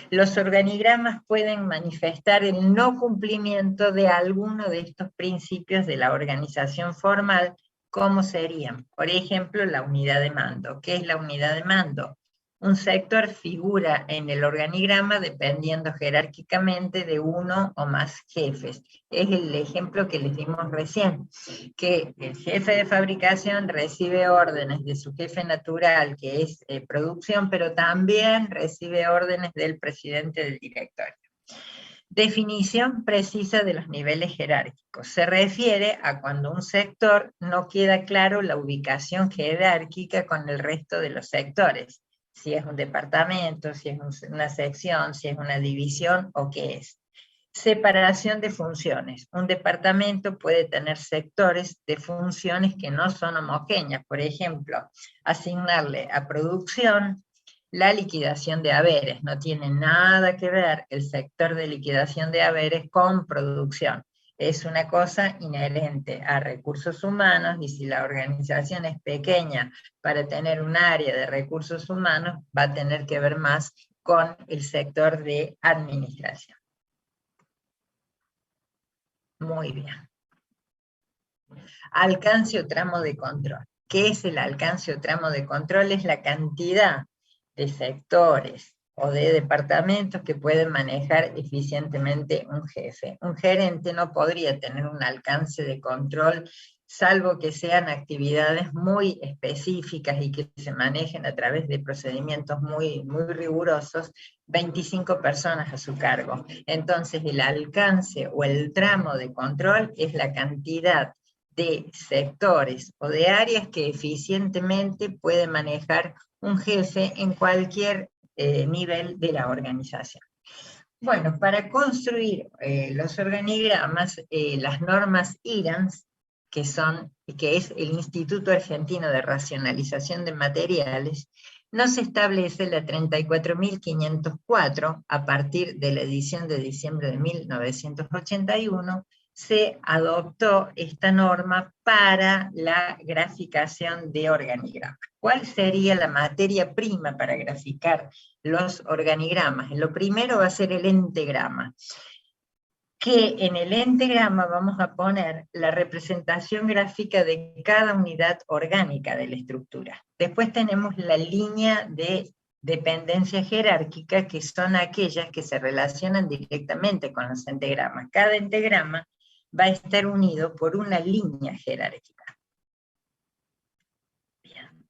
Speaker 1: Los organigramas pueden manifestar el no cumplimiento de alguno de estos principios de la organización formal, como serían, por ejemplo, la unidad de mando. ¿Qué es la unidad de mando? Un sector figura en el organigrama dependiendo jerárquicamente de uno o más jefes. Es el ejemplo que les dimos recién, que el jefe de fabricación recibe órdenes de su jefe natural, que es producción, pero también recibe órdenes del presidente del directorio. Definición precisa de los niveles jerárquicos. Se refiere a cuando un sector no queda claro la ubicación jerárquica con el resto de los sectores. Si es un departamento, si es una sección, si es una división o qué es. Separación de funciones. Un departamento puede tener sectores de funciones que no son homogéneas. Por ejemplo, asignarle a producción la liquidación de haberes. No tiene nada que ver el sector de liquidación de haberes con producción. Es una cosa inherente a recursos humanos, y si la organización es pequeña para tener un área de recursos humanos, va a tener que ver más con el sector de administración. Muy bien. Alcance o tramo de control. ¿Qué es el alcance o tramo de control? Es la cantidad de sectores o de departamentos que pueden manejar eficientemente un jefe. Un gerente no podría tener un alcance de control, salvo que sean actividades muy específicas y que se manejen a través de procedimientos muy rigurosos, 25 personas a su cargo. Entonces el alcance o el tramo de control es la cantidad de sectores o de áreas que eficientemente puede manejar un jefe en cualquier nivel de la organización. Bueno, para construir los organigramas, las normas IRANS, que es el Instituto Argentino de Racionalización de Materiales, nos establece la 34.504 a partir de la edición de diciembre de 1981. Se adoptó esta norma para la graficación de organigramas. ¿Cuál sería la materia prima para graficar los organigramas? Lo primero va a ser el entagrama, que en el entagrama vamos a poner la representación gráfica de cada unidad orgánica de la estructura. Después tenemos la línea de dependencia jerárquica, que son aquellas que se relacionan directamente con los entagramas. Cada entagrama va a estar unido por una línea jerárquica. Bien.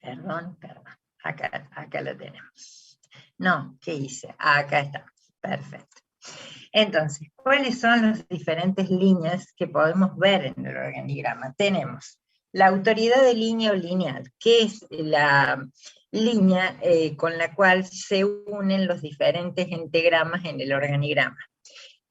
Speaker 1: Perdón. Acá la tenemos. No, ¿qué hice? Acá estamos. Perfecto. Entonces, ¿cuáles son las diferentes líneas que podemos ver en el organigrama? Tenemos la autoridad de línea o lineal, que es la línea con la cual se unen los diferentes entagramas en el organigrama.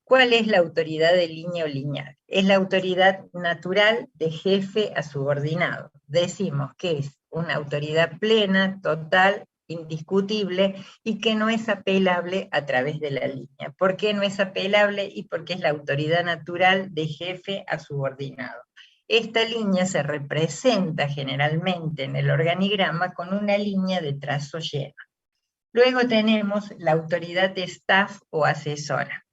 Speaker 1: ¿Cuál es la autoridad de línea o lineal? Es la autoridad natural de jefe a subordinado. Decimos que es una autoridad plena, total, indiscutible, y que no es apelable a través de la línea. ¿Por qué no es apelable? Y porque es la autoridad natural de jefe a subordinado. Esta línea se representa generalmente en el organigrama con una línea de trazo lleno. Luego tenemos la autoridad de staff o asesora.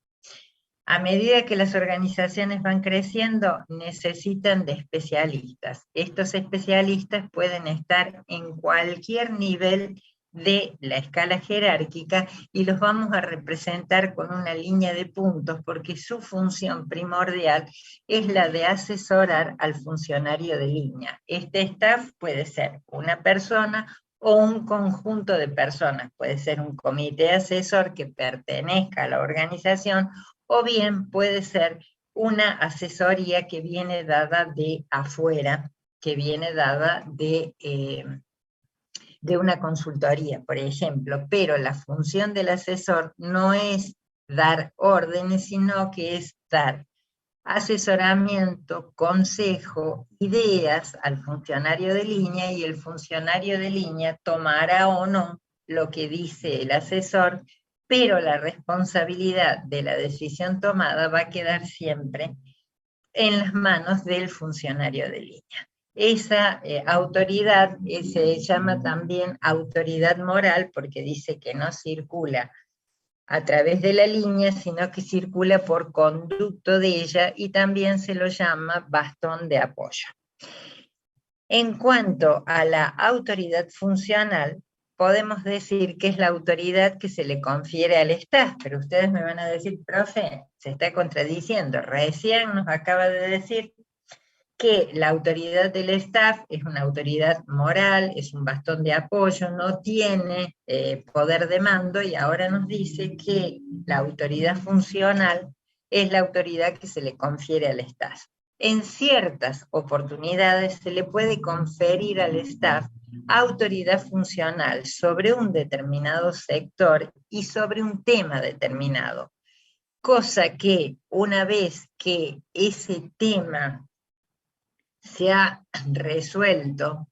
Speaker 1: A medida que las organizaciones van creciendo, necesitan de especialistas. Estos especialistas pueden estar en cualquier nivel de la escala jerárquica y los vamos a representar con una línea de puntos porque su función primordial es la de asesorar al funcionario de línea. Este staff puede ser una persona o un conjunto de personas, puede ser un comité asesor que pertenezca a la organización, o bien puede ser una asesoría que viene dada de afuera, que viene dada de una consultoría, por ejemplo, pero la función del asesor no es dar órdenes, sino que es dar asesoramiento, consejo, ideas al funcionario de línea, y el funcionario de línea tomará o no lo que dice el asesor, pero la responsabilidad de la decisión tomada va a quedar siempre en las manos del funcionario de línea. Esa autoridad se llama también autoridad moral, porque dice que no circula a través de la línea, sino que circula por conducto de ella, y también se lo llama bastón de apoyo. En cuanto a la autoridad funcional, podemos decir que es la autoridad que se le confiere al staff, pero ustedes me van a decir, profe, se está contradiciendo. Recién nos acaba de decir que la autoridad del staff es una autoridad moral, es un bastón de apoyo, no tiene poder de mando, y ahora nos dice que la autoridad funcional es la autoridad que se le confiere al staff. En ciertas oportunidades se le puede conferir al staff autoridad funcional sobre un determinado sector y sobre un tema determinado, cosa que una vez que ese tema se ha resuelto,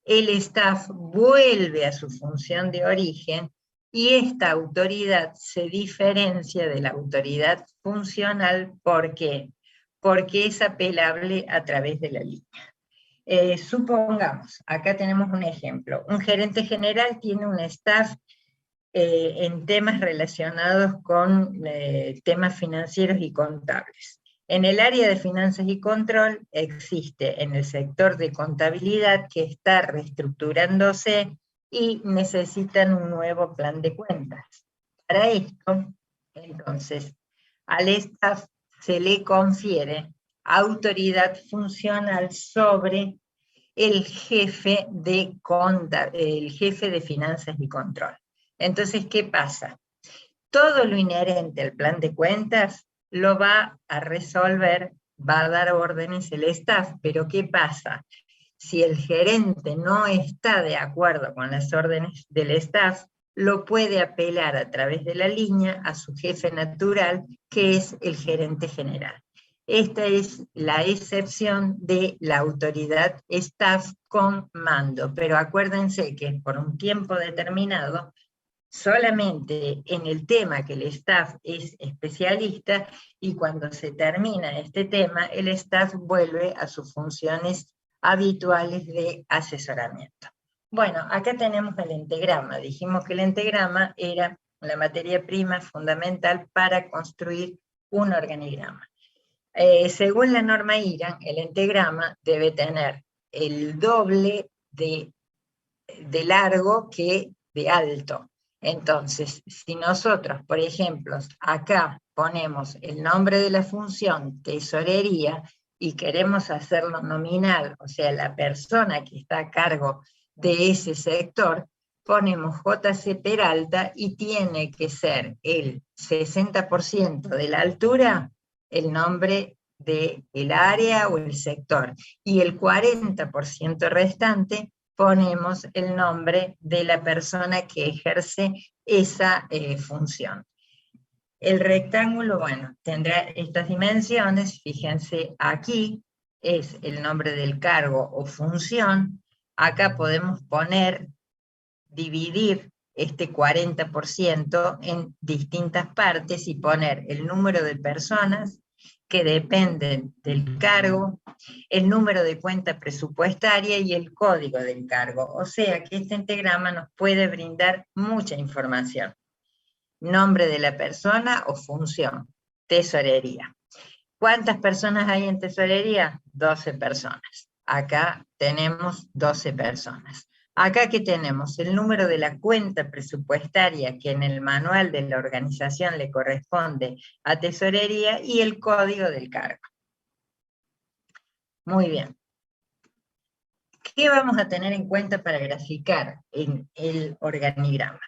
Speaker 1: el staff vuelve a su función de origen y esta autoridad se diferencia de la autoridad funcional. ¿Por qué? Porque es apelable a través de la línea. Supongamos, acá tenemos un ejemplo, un gerente general tiene un staff en temas relacionados con temas financieros y contables. En el área de finanzas y control existe en el sector de contabilidad que está reestructurándose y necesitan un nuevo plan de cuentas. Para esto, entonces, al staff se le confiere autoridad funcional sobre el jefe de finanzas y control. Entonces, ¿qué pasa? Todo lo inherente al plan de cuentas lo va a resolver, va a dar órdenes el staff, pero ¿qué pasa? Si el gerente no está de acuerdo con las órdenes del staff, lo puede apelar a través de la línea a su jefe natural, que es el gerente general. Esta es la excepción de la autoridad staff con mando, pero acuérdense que por un tiempo determinado, solamente en el tema que el staff es especialista, y cuando se termina este tema, el staff vuelve a sus funciones habituales de asesoramiento. Bueno, acá tenemos el entagrama. Dijimos que el entagrama era la materia prima fundamental para construir un organigrama. Según la norma IRAN, el entagrama debe tener el doble de largo que de alto. Entonces, si nosotros, por ejemplo, acá ponemos el nombre de la función tesorería y queremos hacerlo nominal, o sea, la persona que está a cargo de ese sector, ponemos JC Peralta y tiene que ser el 60% de la altura el nombre del área o el sector, y el 40% restante ponemos el nombre de la persona que ejerce esa función. El rectángulo, bueno, tendrá estas dimensiones. Fíjense, aquí es el nombre del cargo o función. Acá podemos dividir este 40% en distintas partes y poner el número de personas que dependen del cargo, el número de cuenta presupuestaria y el código del cargo. O sea que este entagrama nos puede brindar mucha información. Nombre de la persona o función, tesorería. ¿Cuántas personas hay en tesorería? 12 personas. Acá tenemos 12 personas. Acá que tenemos el número de la cuenta presupuestaria que en el manual de la organización le corresponde a tesorería y el código del cargo. Muy bien. ¿Qué vamos a tener en cuenta para graficar en el organigrama?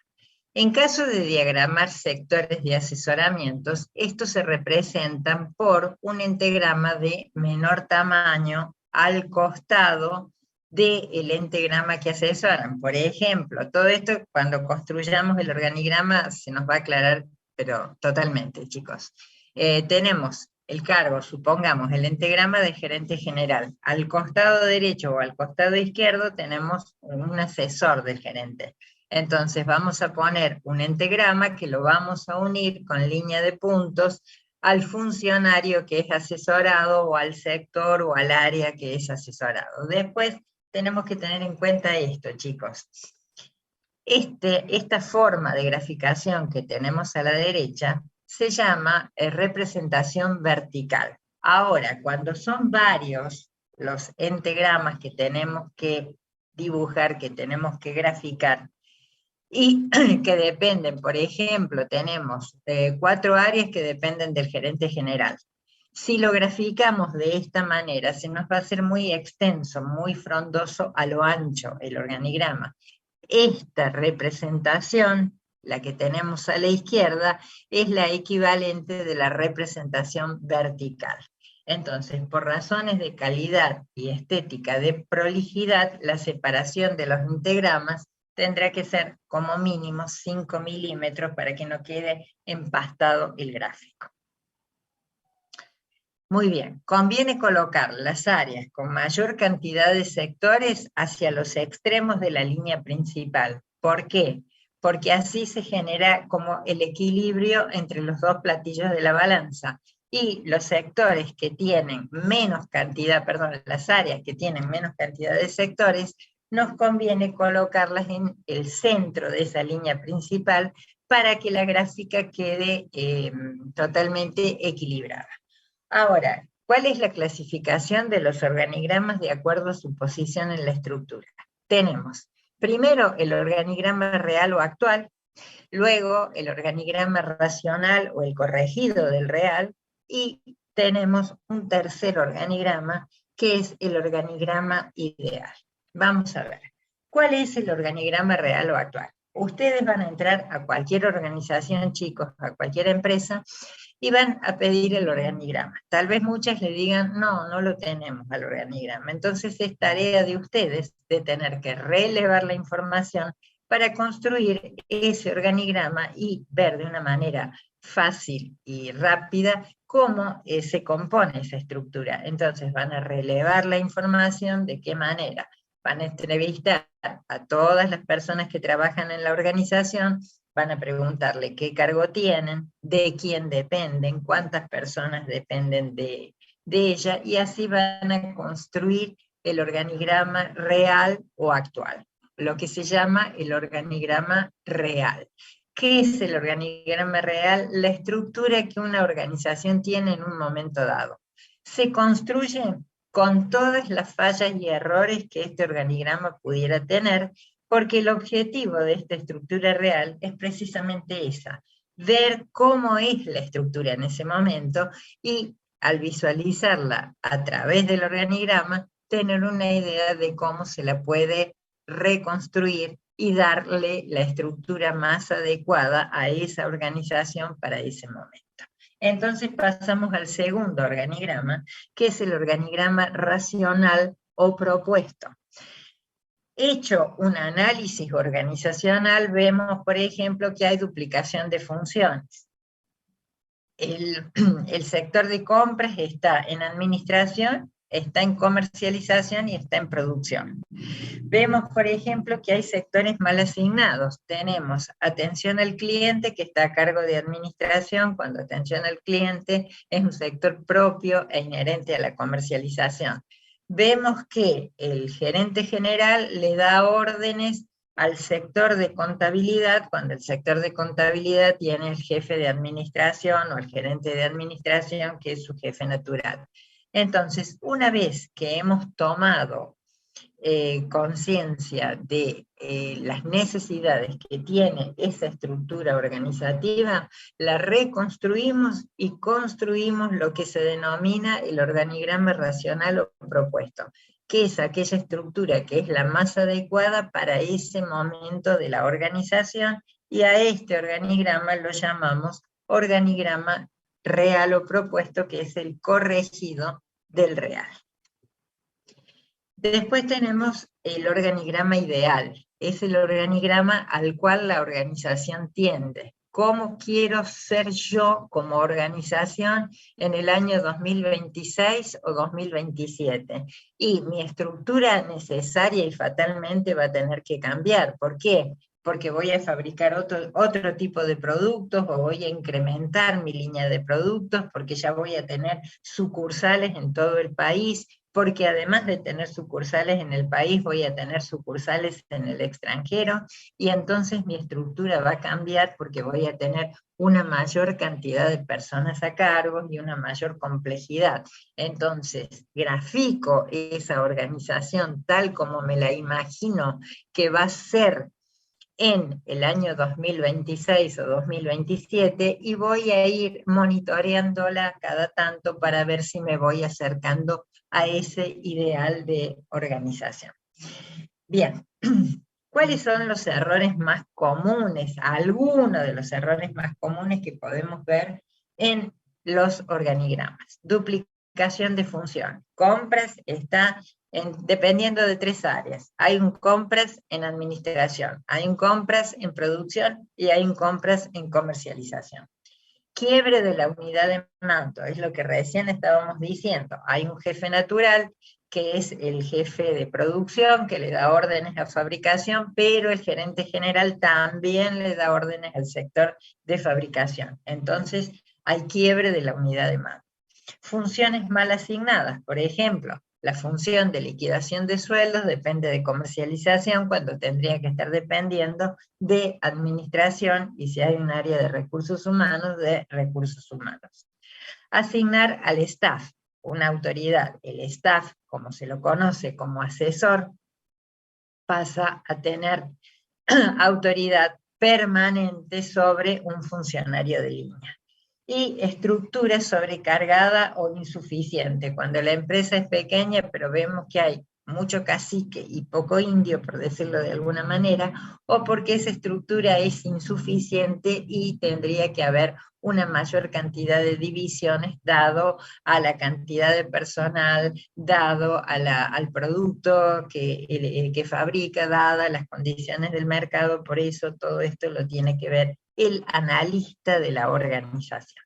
Speaker 1: En caso de diagramar sectores de asesoramientos, estos se representan por un entagrama de menor tamaño al costado del entagrama que asesoran. Por ejemplo, todo esto cuando construyamos el organigrama se nos va a aclarar, pero totalmente, chicos. Tenemos el cargo, supongamos, el entagrama de gerente general. Al costado derecho o al costado izquierdo tenemos un asesor del gerente. Entonces vamos a poner un entagrama que lo vamos a unir con línea de puntos al funcionario que es asesorado, o al sector o al área que es asesorado. Después tenemos que tener en cuenta esto, chicos. Esta forma de graficación que tenemos a la derecha se llama representación vertical. Ahora, cuando son varios los entagramas que tenemos que dibujar, que tenemos que graficar, y que dependen, por ejemplo, tenemos 4 áreas que dependen del gerente general. Si lo graficamos de esta manera, se nos va a hacer muy extenso, muy frondoso a lo ancho el organigrama. Esta representación, la que tenemos a la izquierda, es la equivalente de la representación vertical. Entonces, por razones de calidad y estética de prolijidad, la separación de los integramas tendrá que ser como mínimo 5 milímetros para que no quede empastado el gráfico. Muy bien, conviene colocar las áreas con mayor cantidad de sectores hacia los extremos de la línea principal. ¿Por qué? Porque así se genera como el equilibrio entre los dos platillos de la balanza. Y los sectores que tienen menos cantidad, perdón, las áreas que tienen menos cantidad de sectores, nos conviene colocarlas en el centro de esa línea principal para que la gráfica quede totalmente equilibrada. Ahora, ¿cuál es la clasificación de los organigramas de acuerdo a su posición en la estructura? Tenemos, primero, el organigrama real o actual, luego el organigrama racional o el corregido del real, y tenemos un tercer organigrama, que es el organigrama ideal. Vamos a ver, ¿cuál es el organigrama real o actual? Ustedes van a entrar a cualquier organización, chicos, a cualquier empresa, y van a pedir el organigrama. Tal vez muchas le digan, no, no lo tenemos al organigrama. Entonces es tarea de ustedes de tener que relevar la información para construir ese organigrama y ver de una manera fácil y rápida cómo se compone esa estructura. Entonces van a relevar la información, de qué manera. Van a entrevistar a todas las personas que trabajan en la organización, van a preguntarle qué cargo tienen, de quién dependen, cuántas personas dependen de ella, y así van a construir el organigrama real o actual, lo que se llama el organigrama real. ¿Qué es el organigrama real? La estructura que una organización tiene en un momento dado. Se construye con todas las fallas y errores que este organigrama pudiera tener, porque el objetivo de esta estructura real es precisamente esa, ver cómo es la estructura en ese momento, y al visualizarla a través del organigrama, tener una idea de cómo se la puede reconstruir y darle la estructura más adecuada a esa organización para ese momento. Entonces pasamos al segundo organigrama, que es el organigrama racional o propuesto. Hecho un análisis organizacional, vemos, por ejemplo, que hay duplicación de funciones. El sector de compras está en administración, está en comercialización y está en producción. Vemos, por ejemplo, que hay sectores mal asignados. Tenemos atención al cliente, que está a cargo de administración, cuando atención al cliente es un sector propio e inherente a la comercialización. Vemos que el gerente general le da órdenes al sector de contabilidad, cuando el sector de contabilidad tiene el jefe de administración o el gerente de administración, que es su jefe natural. Entonces, una vez que hemos tomado conciencia de las necesidades que tiene esa estructura organizativa, la reconstruimos y construimos lo que se denomina el organigrama racional o propuesto, que es aquella estructura que es la más adecuada para ese momento de la organización, y a este organigrama lo llamamos organigrama real o propuesto, que es el corregido del real. Después tenemos el organigrama ideal, es el organigrama al cual la organización tiende. ¿Cómo quiero ser yo como organización en el año 2026 o 2027? Y mi estructura necesaria y fatalmente va a tener que cambiar. ¿Por qué? porque voy a fabricar otro tipo de productos, o voy a incrementar mi línea de productos, porque ya voy a tener sucursales en todo el país, porque además de tener sucursales en el país, voy a tener sucursales en el extranjero, y entonces mi estructura va a cambiar porque voy a tener una mayor cantidad de personas a cargo y una mayor complejidad. Entonces, grafico esa organización tal como me la imagino que va a ser en el año 2026 o 2027, y voy a ir monitoreándola cada tanto para ver si me voy acercando a ese ideal de organización. Bien, ¿cuáles son los errores más comunes? Algunos de los errores más comunes que podemos ver en los organigramas. Duplicación de función. Compras está dependiendo de 3 áreas. Hay un compras en administración, hay un compras en producción y hay un compras en comercialización. Quiebre de la unidad de mando, es lo que recién estábamos diciendo. Hay un jefe natural, que es el jefe de producción, que le da órdenes a fabricación, pero el gerente general también le da órdenes al sector de fabricación. Entonces, hay quiebre de la unidad de mando. Funciones mal asignadas, por ejemplo, la función de liquidación de sueldos depende de comercialización cuando tendría que estar dependiendo de administración, y si hay un área de recursos humanos, de recursos humanos. Asignar al staff una autoridad. El staff, como se lo conoce como asesor, pasa a tener autoridad permanente sobre un funcionario de línea. Y estructura sobrecargada o insuficiente. Cuando la empresa es pequeña, pero vemos que hay mucho cacique y poco indio, por decirlo de alguna manera, o porque esa estructura es insuficiente y tendría que haber una mayor cantidad de divisiones dado a la cantidad de personal, dado a al producto que fabrica, dadas las condiciones del mercado. Por eso todo esto lo tiene que ver el analista de la organización.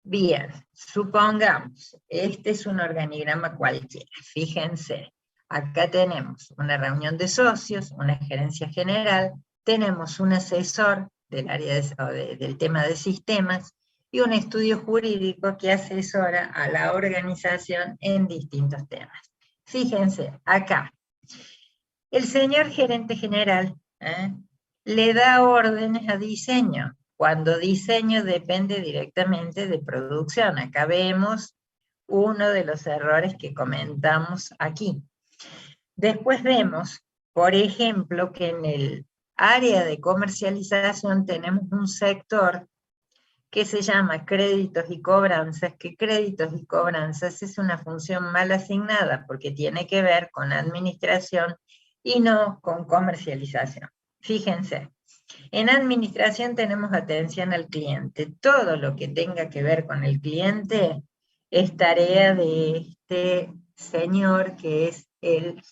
Speaker 1: Bien, supongamos, este es un organigrama cualquiera. Fíjense, acá tenemos una reunión de socios, una gerencia general, tenemos un asesor del área del tema de sistemas y un estudio jurídico que asesora a la organización en distintos temas. Fíjense, acá, el señor gerente general le da órdenes a diseño, cuando diseño depende directamente de producción. Acá vemos uno de los errores que comentamos aquí. Después vemos, por ejemplo, que en el área de comercialización tenemos un sector que se llama créditos y cobranzas, que créditos y cobranzas es una función mal asignada porque tiene que ver con administración y no con comercialización. Fíjense, en administración tenemos atención al cliente. Todo lo que tenga que ver con el cliente es tarea de este señor que es el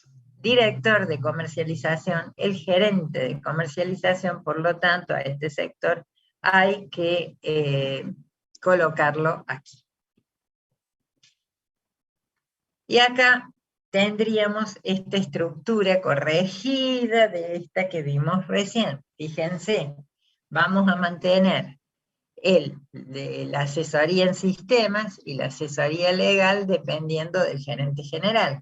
Speaker 1: director de comercialización, el gerente de comercialización. Por lo tanto, a este sector hay que colocarlo aquí. Y acá tendríamos esta estructura corregida de esta que vimos recién. Fíjense, vamos a mantener la asesoría en sistemas y la asesoría legal dependiendo del gerente general.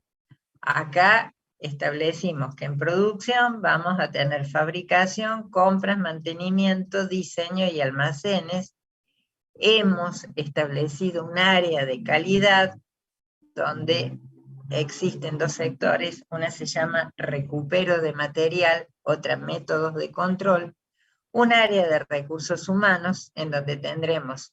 Speaker 1: Acá establecimos que en producción vamos a tener fabricación, compras, mantenimiento, diseño y almacenes. Hemos establecido un área de calidad donde existen 2 sectores, una se llama recupero de material, otra métodos de control, un área de recursos humanos en donde tendremos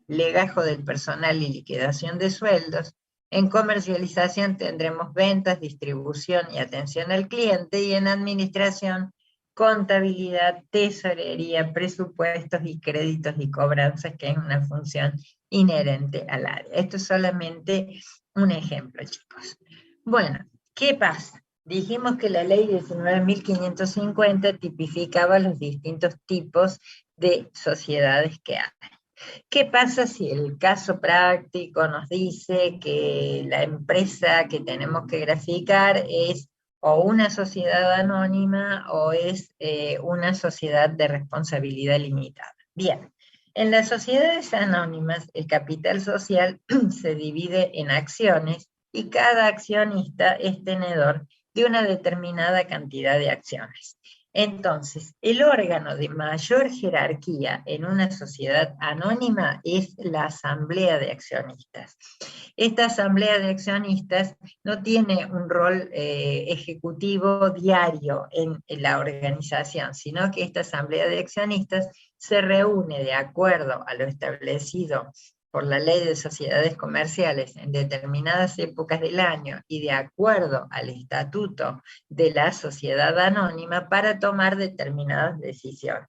Speaker 1: legajo del personal y liquidación de sueldos. En comercialización tendremos ventas, distribución y atención al cliente, y en administración, contabilidad, tesorería, presupuestos y créditos y cobranzas, que es una función inherente al área. Esto es solamente un ejemplo, chicos. Bueno, ¿qué pasa? Dijimos que la ley 19.550 tipificaba los distintos tipos de sociedades que hay. ¿Qué pasa si el caso práctico nos dice que la empresa que tenemos que graficar es o una sociedad anónima o es una sociedad de responsabilidad limitada. Bien, en las sociedades anónimas el capital social se divide en acciones y cada accionista es tenedor de una determinada cantidad de acciones. Entonces, el órgano de mayor jerarquía en una sociedad anónima es la asamblea de accionistas. Esta asamblea de accionistas no tiene un rol ejecutivo diario en la organización, sino que esta asamblea de accionistas se reúne de acuerdo a lo establecido por la ley de sociedades comerciales en determinadas épocas del año y de acuerdo al estatuto de la sociedad anónima para tomar determinadas decisiones.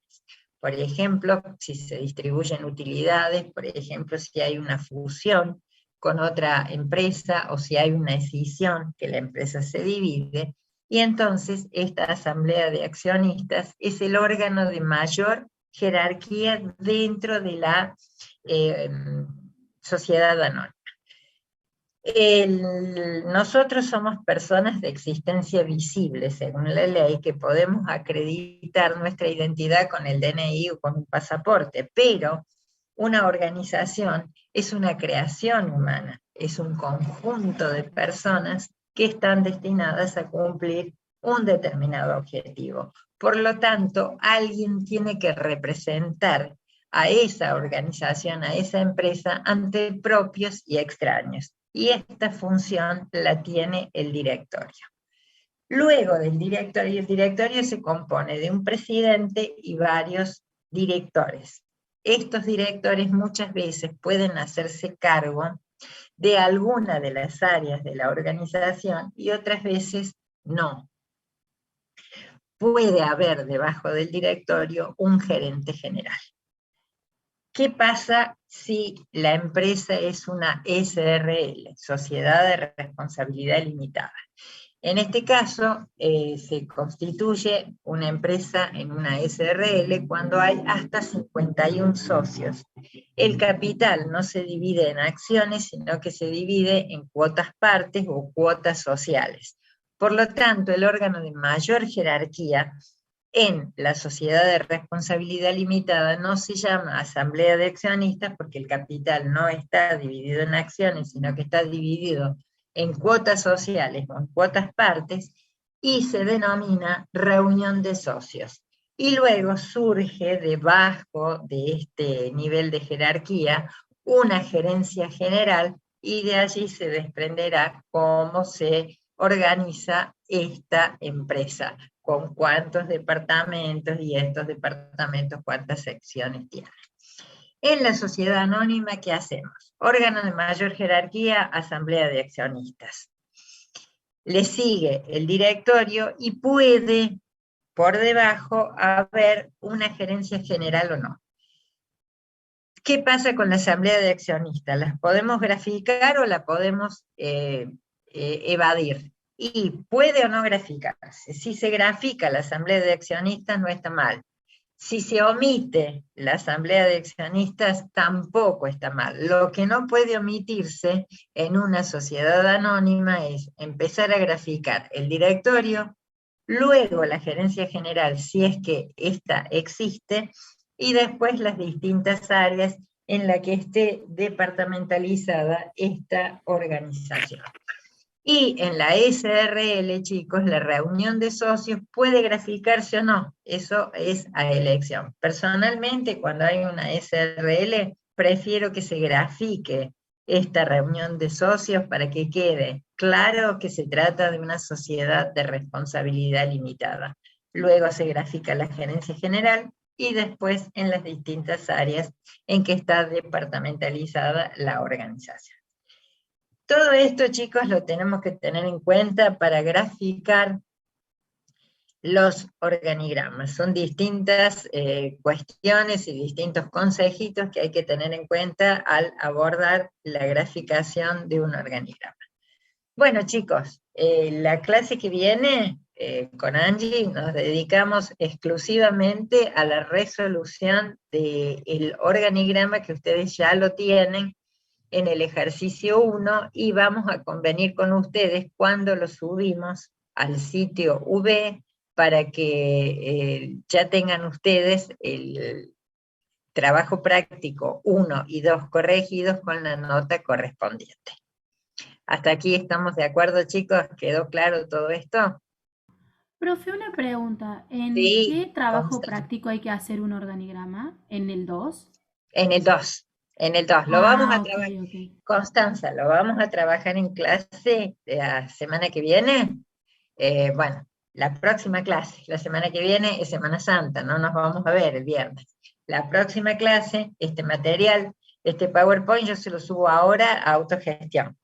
Speaker 1: Por ejemplo, si se distribuyen utilidades, por ejemplo, si hay una fusión con otra empresa o si hay una escisión que la empresa se divide, y entonces esta asamblea de accionistas es el órgano de mayor jerarquía dentro de la sociedad anónima. Nosotros somos personas de existencia visible, según la ley, que podemos acreditar nuestra identidad con el DNI o con un pasaporte, pero una organización es una creación humana, es un conjunto de personas que están destinadas a cumplir un determinado objetivo. Por lo tanto, alguien tiene que representar a esa organización, a esa empresa, ante propios y extraños. Y esta función la tiene el directorio. Luego del directorio, el directorio se compone de un presidente y varios directores. Estos directores muchas veces pueden hacerse cargo de alguna de las áreas de la organización y otras veces no. Puede haber debajo del directorio un gerente general. ¿Qué pasa si la empresa es una SRL, Sociedad de Responsabilidad Limitada? En este caso, se constituye una empresa en una SRL cuando hay hasta 51 socios. El capital no se divide en acciones, sino que se divide en cuotas partes o cuotas sociales. Por lo tanto, el órgano de mayor jerarquía en la sociedad de responsabilidad limitada no se llama asamblea de accionistas porque el capital no está dividido en acciones, sino que está dividido en cuotas sociales o en cuotas partes, y se denomina reunión de socios. Y luego surge debajo de este nivel de jerarquía una gerencia general y de allí se desprenderá cómo se organiza esta empresa, con cuántos departamentos y estos departamentos cuántas secciones tienen. En la sociedad anónima, ¿qué hacemos? Órgano de mayor jerarquía, asamblea de accionistas. Le sigue el directorio y puede, por debajo, haber una gerencia general o no. ¿Qué pasa con la asamblea de accionistas? ¿Las podemos graficar o la podemos evadir? Y puede o no graficarse. Si se grafica la asamblea de accionistas no está mal. Si se omite la asamblea de accionistas tampoco está mal. Lo que no puede omitirse en una sociedad anónima es empezar a graficar el directorio, luego la gerencia general si es que ésta existe, y después las distintas áreas en las que esté departamentalizada esta organización. Y en la SRL, chicos, la reunión de socios puede graficarse o no, eso es a elección. Personalmente, cuando hay una SRL, prefiero que se grafique esta reunión de socios para que quede claro que se trata de una sociedad de responsabilidad limitada. Luego se grafica la gerencia general y después en las distintas áreas en que está departamentalizada la organización. Todo esto, chicos, lo tenemos que tener en cuenta para graficar los organigramas. Son distintas cuestiones y distintos consejitos que hay que tener en cuenta al abordar la graficación de un organigrama. Bueno, chicos, la clase que viene con Angie nos dedicamos exclusivamente a la resolución del organigrama que ustedes ya lo tienen en el ejercicio 1 y vamos a convenir con ustedes cuándo lo subimos al sitio V para que ya tengan ustedes el trabajo práctico 1 y 2 corregidos con la nota correspondiente. ¿Hasta aquí estamos de acuerdo, chicos? ¿Quedó claro todo esto?
Speaker 2: Profe, una pregunta. ¿En
Speaker 1: Sí,
Speaker 2: qué trabajo
Speaker 1: Constanza.
Speaker 2: práctico hay que hacer un organigrama? ¿En el 2?
Speaker 1: En el 2, en el 2. Lo vamos a
Speaker 2: Ah, ok,
Speaker 1: trabajar,
Speaker 2: ok.
Speaker 1: Constanza, lo vamos a trabajar en clase la semana que viene. Bueno, la próxima clase, la semana que viene es Semana Santa, no nos vamos a ver el viernes. La próxima clase, este material, este PowerPoint, yo se lo subo ahora a autogestión.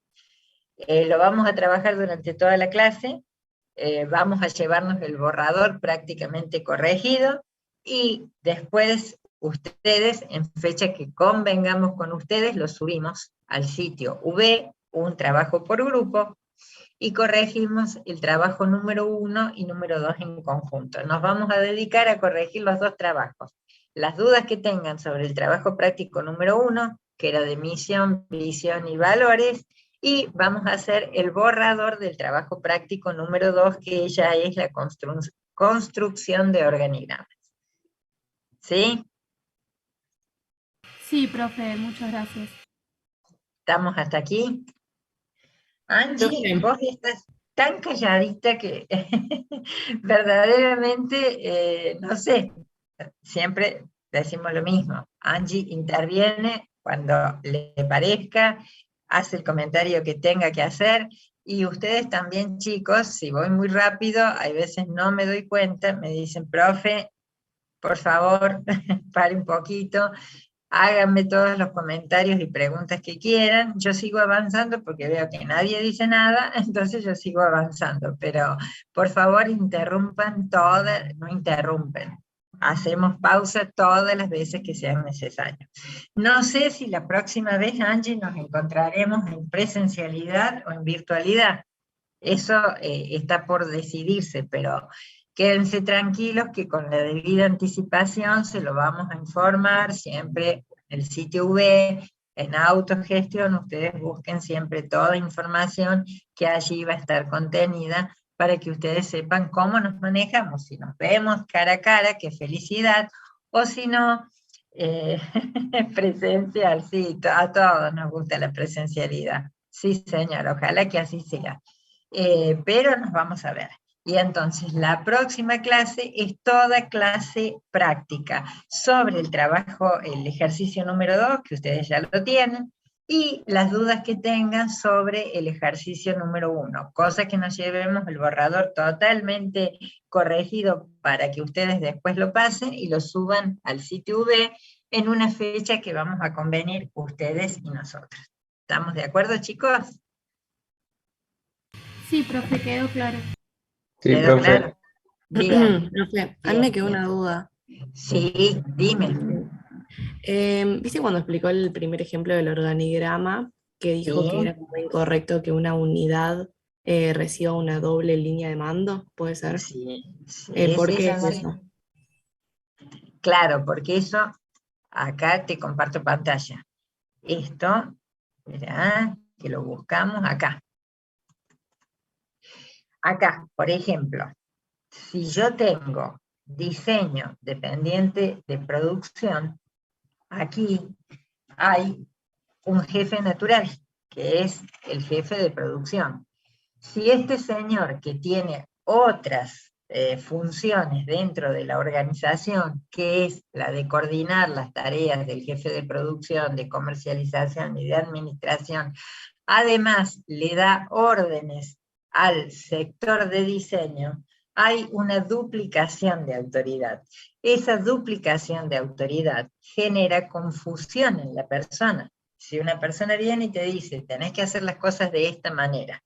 Speaker 1: Lo vamos a trabajar durante toda la clase, vamos a llevarnos el borrador prácticamente corregido, y después ustedes, en fecha que convengamos con ustedes, lo subimos al sitio V, un trabajo por grupo, y corregimos el trabajo número 1 y número 2 en conjunto. Nos vamos a dedicar a corregir los dos trabajos. Las dudas que tengan sobre el trabajo práctico número 1, que era de misión, visión y valores, y vamos a hacer el borrador del trabajo práctico número 2, que ya es la construcción de organigramas. ¿Sí?
Speaker 2: Sí, profe, muchas gracias.
Speaker 1: ¿Estamos hasta aquí? Angie,
Speaker 3: Profe,
Speaker 1: vos estás tan calladita que verdaderamente, no sé, siempre decimos lo mismo. Angie interviene cuando le parezca, hace el comentario que tenga que hacer, y ustedes también, chicos, si voy muy rápido, hay veces no me doy cuenta, me dicen, profe, por favor, pare un poquito, háganme todos los comentarios y preguntas que quieran. Yo sigo avanzando porque veo que nadie dice nada, entonces yo sigo avanzando, pero por favor interrumpan todas, no interrumpen. Hacemos pausa todas las veces que sean necesarias. No sé si la próxima vez, Angie, nos encontraremos en presencialidad o en virtualidad. Eso está por decidirse, pero quédense tranquilos que con la debida anticipación se lo vamos a informar siempre en el sitio V, en autogestión. Ustedes busquen siempre toda información que allí va a estar contenida para que ustedes sepan cómo nos manejamos. Si nos vemos cara a cara, qué felicidad, o si no, eh, presencial, sí, a todos nos gusta la presencialidad. Sí, señor, ojalá que así sea. Pero nos vamos a ver. Y entonces la próxima clase es toda clase práctica sobre el trabajo, el ejercicio número 2, que ustedes ya lo tienen, y las dudas que tengan sobre el ejercicio número 1, cosa que nos llevemos el borrador totalmente corregido para que ustedes después lo pasen y lo suban al sitio V en una fecha que vamos a convenir ustedes y nosotros. ¿Estamos de acuerdo, chicos?
Speaker 2: Sí, profe, quedó claro.
Speaker 4: Sí,
Speaker 1: ¿Quedó
Speaker 4: profe.
Speaker 1: claro? Bien,
Speaker 5: Profe, a mí me
Speaker 1: bien,
Speaker 5: quedó
Speaker 1: bien.
Speaker 5: una duda.
Speaker 1: Sí, dime.
Speaker 5: ¿Viste cuando explicó el primer ejemplo del organigrama, que dijo que
Speaker 1: Sí,
Speaker 5: era como incorrecto que una unidad reciba una doble línea de mando? ¿Puede ser?
Speaker 1: sí, sí,
Speaker 5: ¿Por
Speaker 1: sí,
Speaker 5: qué
Speaker 1: sí,
Speaker 5: es
Speaker 1: sí.
Speaker 5: eso?
Speaker 1: Claro, porque eso, acá te comparto pantalla. Esto, mirá, que lo buscamos acá. Acá, por ejemplo, si yo tengo diseño dependiente de producción, aquí hay un jefe natural, que es el jefe de producción. Si este señor, que tiene otras funciones dentro de la organización, que es la de coordinar las tareas del jefe de producción, de comercialización y de administración, además le da órdenes al sector de diseño, hay una duplicación de autoridad. Esa duplicación de autoridad genera confusión en la persona. Si una persona viene y te dice, tenés que hacer las cosas de esta manera,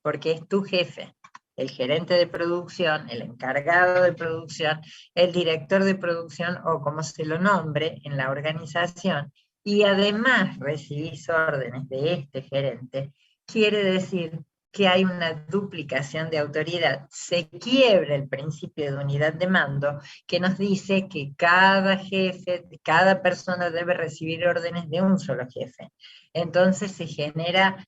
Speaker 1: porque es tu jefe, el gerente de producción, el encargado de producción, el director de producción o como se lo nombre en la organización, y además recibís órdenes de este gerente, quiere decir que hay una duplicación de autoridad. Se quiebra el principio de unidad de mando que nos dice que cada jefe, cada persona debe recibir órdenes de un solo jefe. Entonces se genera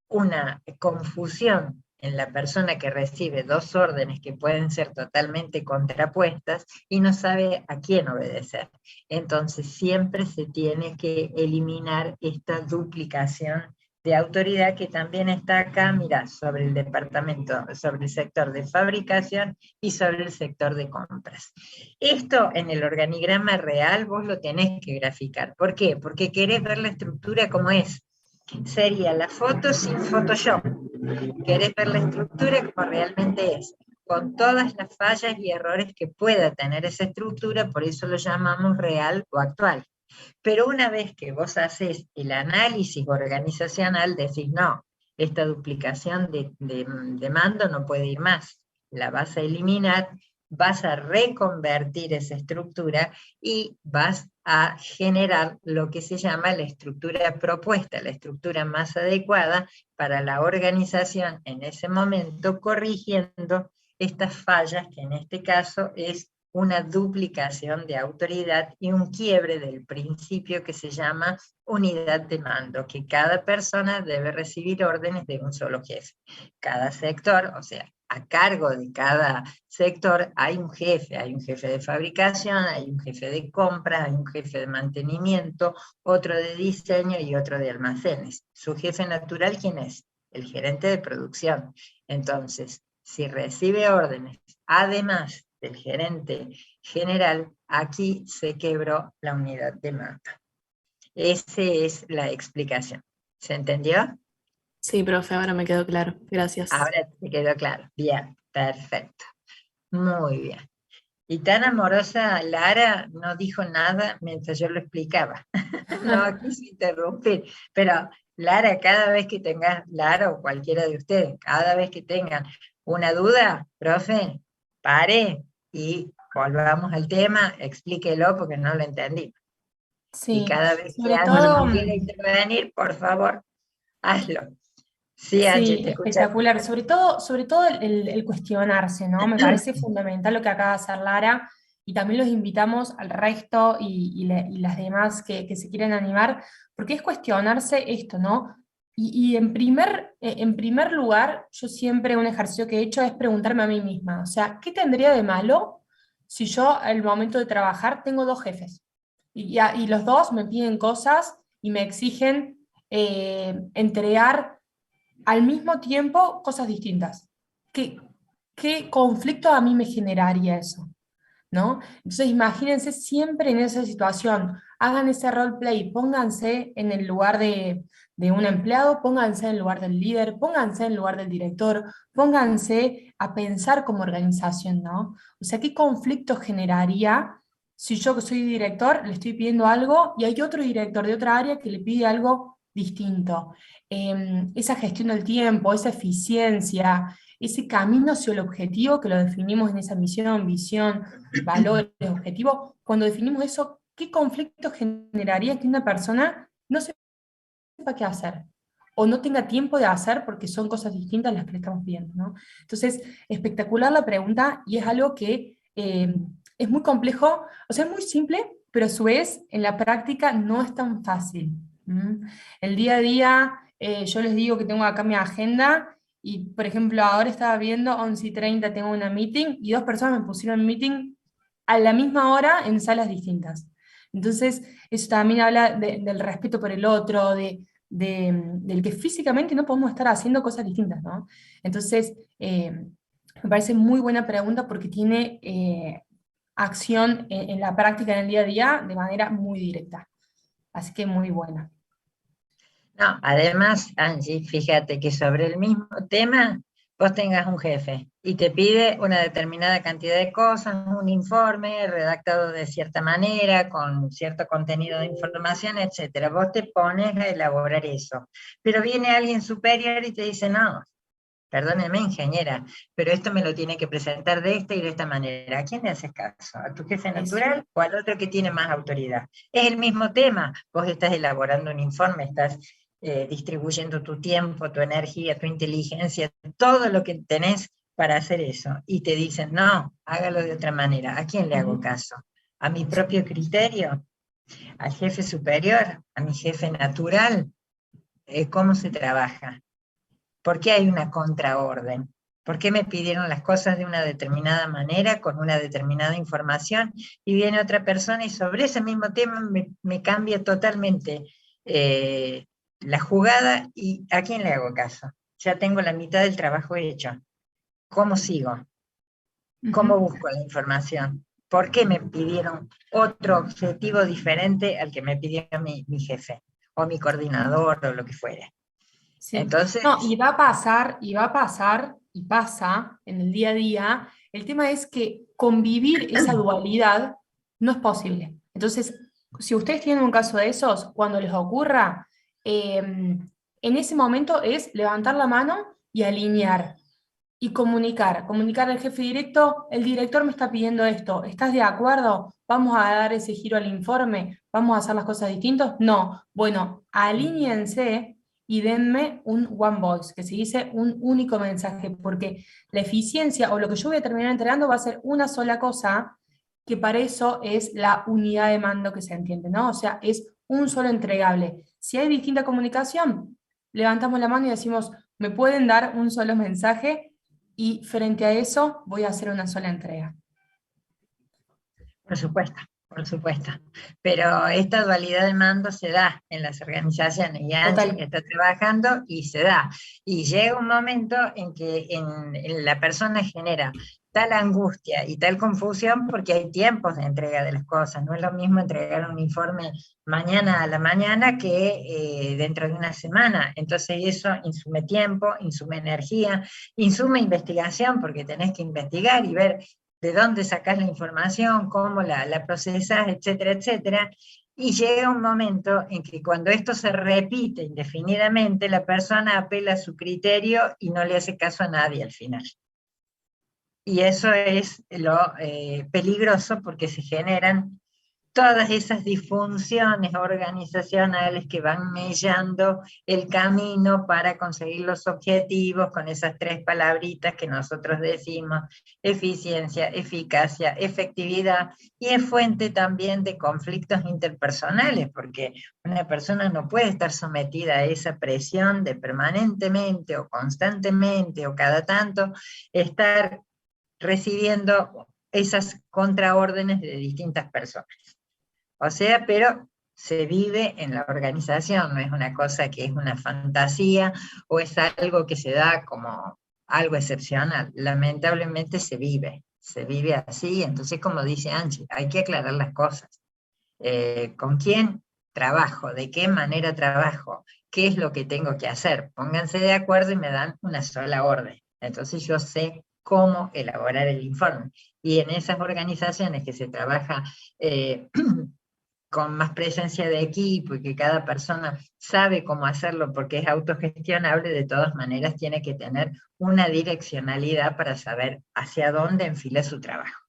Speaker 1: una confusión en la persona que recibe dos órdenes que pueden ser totalmente contrapuestas y no sabe a quién obedecer. Entonces siempre se tiene que eliminar esta duplicación de autoridad que también está acá, mira, sobre el departamento, sobre el sector de fabricación y sobre el sector de compras. Esto en el organigrama real vos lo tenés que graficar. ¿Por qué? Porque querés ver la estructura como es. Sería la foto sin Photoshop. Querés ver la estructura como realmente es, con todas las fallas y errores que pueda tener esa estructura, por eso lo llamamos real o actual. Pero una vez que vos haces el análisis organizacional, decís, no, esta duplicación de mando no puede ir más, la vas a eliminar, vas a reconvertir esa estructura y vas a generar lo que se llama la estructura propuesta, la estructura más adecuada para la organización en ese momento, corrigiendo estas fallas, que en este caso es una duplicación de autoridad y un quiebre del principio que se llama unidad de mando, que cada persona debe recibir órdenes de un solo jefe. Cada sector, o sea, a cargo de cada sector hay un jefe de fabricación, hay un jefe de compras, hay un jefe de mantenimiento, otro de diseño y otro de almacenes. Su jefe natural, ¿quién es? El gerente de producción. Entonces, si recibe órdenes, además del gerente general, aquí se quebró la unidad de mando. Esa es la explicación. ¿Se entendió?
Speaker 5: Sí, profe, ahora me quedó claro. Gracias.
Speaker 1: Ahora te quedó claro. Bien, perfecto. Muy bien. Y tan amorosa Lara no dijo nada mientras yo lo explicaba. No quise interrumpir. Pero Lara, cada vez que tengas, Lara o cualquiera de ustedes, cada vez que tengan una duda, profe, pare y volvamos al tema, explíquelo porque no lo entendí. Y
Speaker 3: Sí,
Speaker 1: cada vez que
Speaker 3: sobre
Speaker 1: alguien
Speaker 3: todo,
Speaker 1: quiera intervenir, por favor, hazlo. Sí, Angie,
Speaker 3: sí,
Speaker 1: te escuché.
Speaker 3: espectacular. Sobre todo el cuestionarse, ¿no? Me parece fundamental lo que acaba de hacer Lara, y también los invitamos al resto y las demás que se quieren animar, porque es cuestionarse esto, ¿no? Y en primer lugar, yo siempre un ejercicio que he hecho es preguntarme a mí misma, o sea, ¿qué tendría de malo si yo al momento de trabajar tengo dos jefes? Y los dos me piden cosas y me exigen entregar al mismo tiempo cosas distintas. ¿Qué, qué conflicto a mí me generaría eso? ¿No? Entonces imagínense siempre en esa situación, hagan ese roleplay, pónganse en el lugar de un empleado, pónganse en el lugar del líder, pónganse en el lugar del director, pónganse a pensar como organización, ¿no? O sea, ¿qué conflicto generaría si yo que soy director le estoy pidiendo algo y hay otro director de otra área que le pide algo distinto? Esa gestión del tiempo, esa eficiencia, ese camino hacia el objetivo que lo definimos en esa misión, visión, valores, objetivos, cuando definimos eso, ¿qué conflicto generaría que una persona no sepa qué hacer? O no tenga tiempo de hacer porque son cosas distintas las que le estamos pidiendo, ¿no? Entonces, espectacular la pregunta y es algo que es muy complejo, o sea, es muy simple, pero a su vez en la práctica no es tan fácil. El día a día, yo les digo que tengo acá mi agenda y, por ejemplo, ahora estaba viendo 11:30 tengo una meeting y dos personas me pusieron meeting a la misma hora en salas distintas. Entonces, eso también habla del respeto por el otro, del que físicamente no podemos estar haciendo cosas distintas, ¿no? Entonces, me parece muy buena pregunta porque tiene acción en la práctica, en el día a día, de manera muy directa. Así que muy buena.
Speaker 1: No, además, Angie, fíjate que sobre el mismo tema, vos tengas un jefe y te pide una determinada cantidad de cosas, un informe redactado de cierta manera, con cierto contenido de información, etcétera. Vos te pones a elaborar eso. Pero viene alguien superior y te dice, no, perdóneme, ingeniera, pero esto me lo tiene que presentar de esta y de esta manera. ¿A quién le haces caso? ¿A tu jefe natural o al otro que tiene más autoridad? Es el mismo tema. Vos estás elaborando un informe, estás distribuyendo tu tiempo, tu energía, tu inteligencia, todo lo que tenés para hacer eso. Y te dicen, no, hágalo de otra manera. ¿A quién le hago caso? ¿A mi propio criterio? ¿Al jefe superior? ¿A mi jefe natural? ¿Cómo se trabaja? ¿Por qué hay una contraorden? ¿Por qué me pidieron las cosas de una determinada manera, con una determinada información, y viene otra persona y sobre ese mismo tema me cambia totalmente la jugada, y ¿a quién le hago caso? Ya tengo la mitad del trabajo hecho. ¿Cómo sigo? ¿Cómo busco la información? ¿Por qué me pidieron otro objetivo diferente al que me pidió mi jefe, o mi coordinador, o lo que fuere?
Speaker 3: Sí.
Speaker 1: Entonces,
Speaker 3: No, y va a pasar, y pasa en el día a día. El tema es que convivir esa dualidad no es posible. Entonces, si ustedes tienen un caso de esos, cuando les ocurra, en ese momento es levantar la mano y alinear y comunicar al jefe directo, el director me está pidiendo esto, ¿estás de acuerdo? ¿Vamos a dar ese giro al informe? ¿Vamos a hacer las cosas distintas? No. Bueno, alíñense y denme un one voice, que se dice un único mensaje, porque la eficiencia o lo que yo voy a terminar entregando va a ser una sola cosa, que para eso es la unidad de mando que se entiende, ¿no? O sea, es un solo entregable. Si hay distinta comunicación, levantamos la mano y decimos, ¿me pueden dar un solo mensaje? Y frente a eso voy a hacer una sola entrega.
Speaker 1: por supuesto, por supuesto. Pero esta dualidad de mando se da en las organizaciones, y Angie
Speaker 3: Total.
Speaker 1: está trabajando y se da. Y llega un momento en que en la persona genera tal angustia y tal confusión porque hay tiempos de entrega de las cosas. No es lo mismo entregar un informe mañana a la mañana que dentro de una semana. Entonces eso insume tiempo, insume energía, insume investigación, porque tenés que investigar y ver de dónde sacás la información, cómo la procesás, etcétera, etcétera. Y llega un momento en que cuando esto se repite indefinidamente, la persona apela a su criterio y no le hace caso a nadie al final. Y eso es lo peligroso, porque se generan todas esas disfunciones organizacionales que van mellando el camino para conseguir los objetivos con esas tres palabritas que nosotros decimos: eficiencia, eficacia, efectividad, y es fuente también de conflictos interpersonales, porque una persona no puede estar sometida a esa presión de permanentemente o constantemente o cada tanto estar recibiendo esas contraórdenes de distintas personas. O sea, pero se vive en la organización, no es una cosa que es una fantasía o es algo que se da como algo excepcional. Lamentablemente se vive así. Entonces, como dice Angie, hay que aclarar las cosas. ¿Con quién trabajo? ¿De qué manera trabajo? ¿Qué es lo que tengo que hacer? Pónganse de acuerdo y me dan una sola orden. Entonces yo sé cómo elaborar el informe. Y en esas organizaciones que se trabaja con más presencia de equipo y que cada persona sabe cómo hacerlo porque es autogestionable, de todas maneras tiene que tener una direccionalidad para saber hacia dónde enfila su trabajo.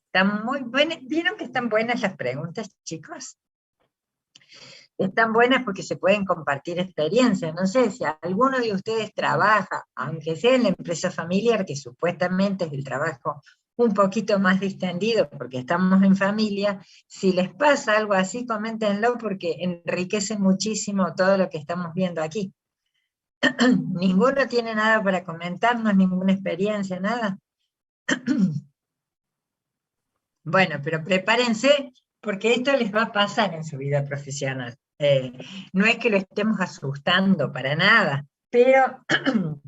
Speaker 1: Están muy buenas. ¿Vieron que están buenas las preguntas, chicos? Están buenas porque se pueden compartir experiencias. No sé si alguno de ustedes trabaja, aunque sea en la empresa familiar, que supuestamente es el trabajo un poquito más distendido porque estamos en familia. Si les pasa algo así, coméntenlo, porque enriquece muchísimo todo lo que estamos viendo aquí. ¿Ninguno tiene nada para comentarnos, ninguna experiencia, nada? Bueno, pero prepárense, porque esto les va a pasar en su vida profesional. No es que lo estemos asustando para nada, pero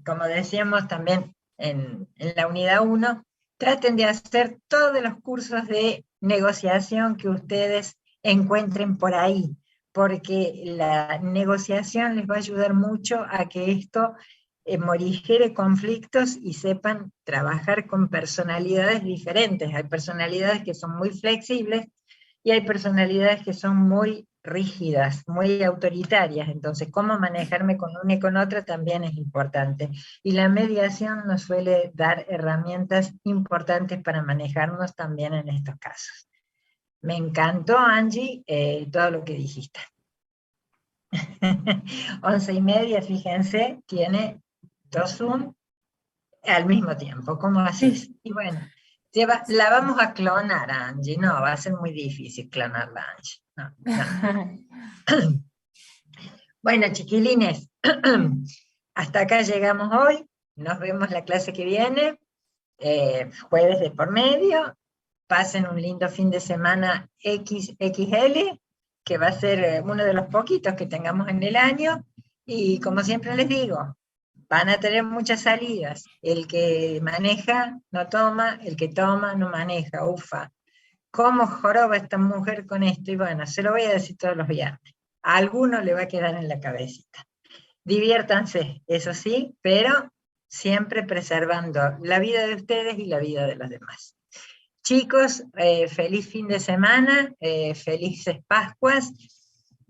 Speaker 1: como decíamos también en la unidad 1, traten de hacer todos los cursos de negociación que ustedes encuentren por ahí, porque la negociación les va a ayudar mucho a que esto morigere conflictos y sepan trabajar con personalidades diferentes. Hay personalidades que son muy flexibles y hay personalidades que son muy rígidas, muy autoritarias. Entonces, cómo manejarme con una y con otra también es importante. Y la mediación nos suele dar herramientas importantes para manejarnos también en estos casos. Me encantó, Angie, todo lo que dijiste. 11:30, fíjense, tiene 2 Zoom al mismo tiempo. ¿Cómo haces? Y bueno, la vamos a clonar, Angie. No, va a ser muy difícil clonarla, Angie. No. Bueno, chiquilines, Hasta acá llegamos hoy, nos vemos la clase que viene, jueves de por medio, pasen un lindo fin de semana XXL, que va a ser uno de los poquitos que tengamos en el año, y como siempre les digo, van a tener muchas salidas, el que maneja no toma, el que toma no maneja, ufa. ¿Cómo joroba esta mujer con esto? Y bueno, se lo voy a decir todos los viernes. A alguno le va a quedar en la cabecita. Diviértanse, eso sí, pero siempre preservando la vida de ustedes y la vida de los demás. Chicos, feliz fin de semana, felices Pascuas,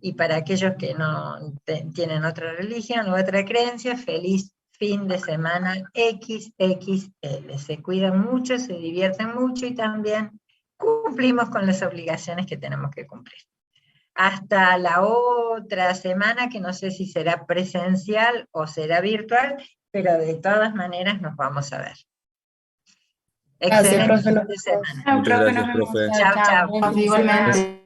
Speaker 1: y para aquellos que no tienen otra religión u otra creencia, feliz fin de semana XXL. Se cuidan mucho, se divierten mucho y también cumplimos con las obligaciones que tenemos que cumplir. Hasta la otra semana, que no sé si será presencial o será virtual, pero de todas maneras nos vamos a ver.
Speaker 3: Gracias,
Speaker 1: Excelente
Speaker 3: profe.
Speaker 1: fin de semana.
Speaker 2: Chao,
Speaker 4: Muchas
Speaker 2: profe,
Speaker 4: gracias,
Speaker 2: nos vemos.
Speaker 4: profe.
Speaker 1: Chao, chao.
Speaker 3: Buen fin de semana.
Speaker 2: Igualmente.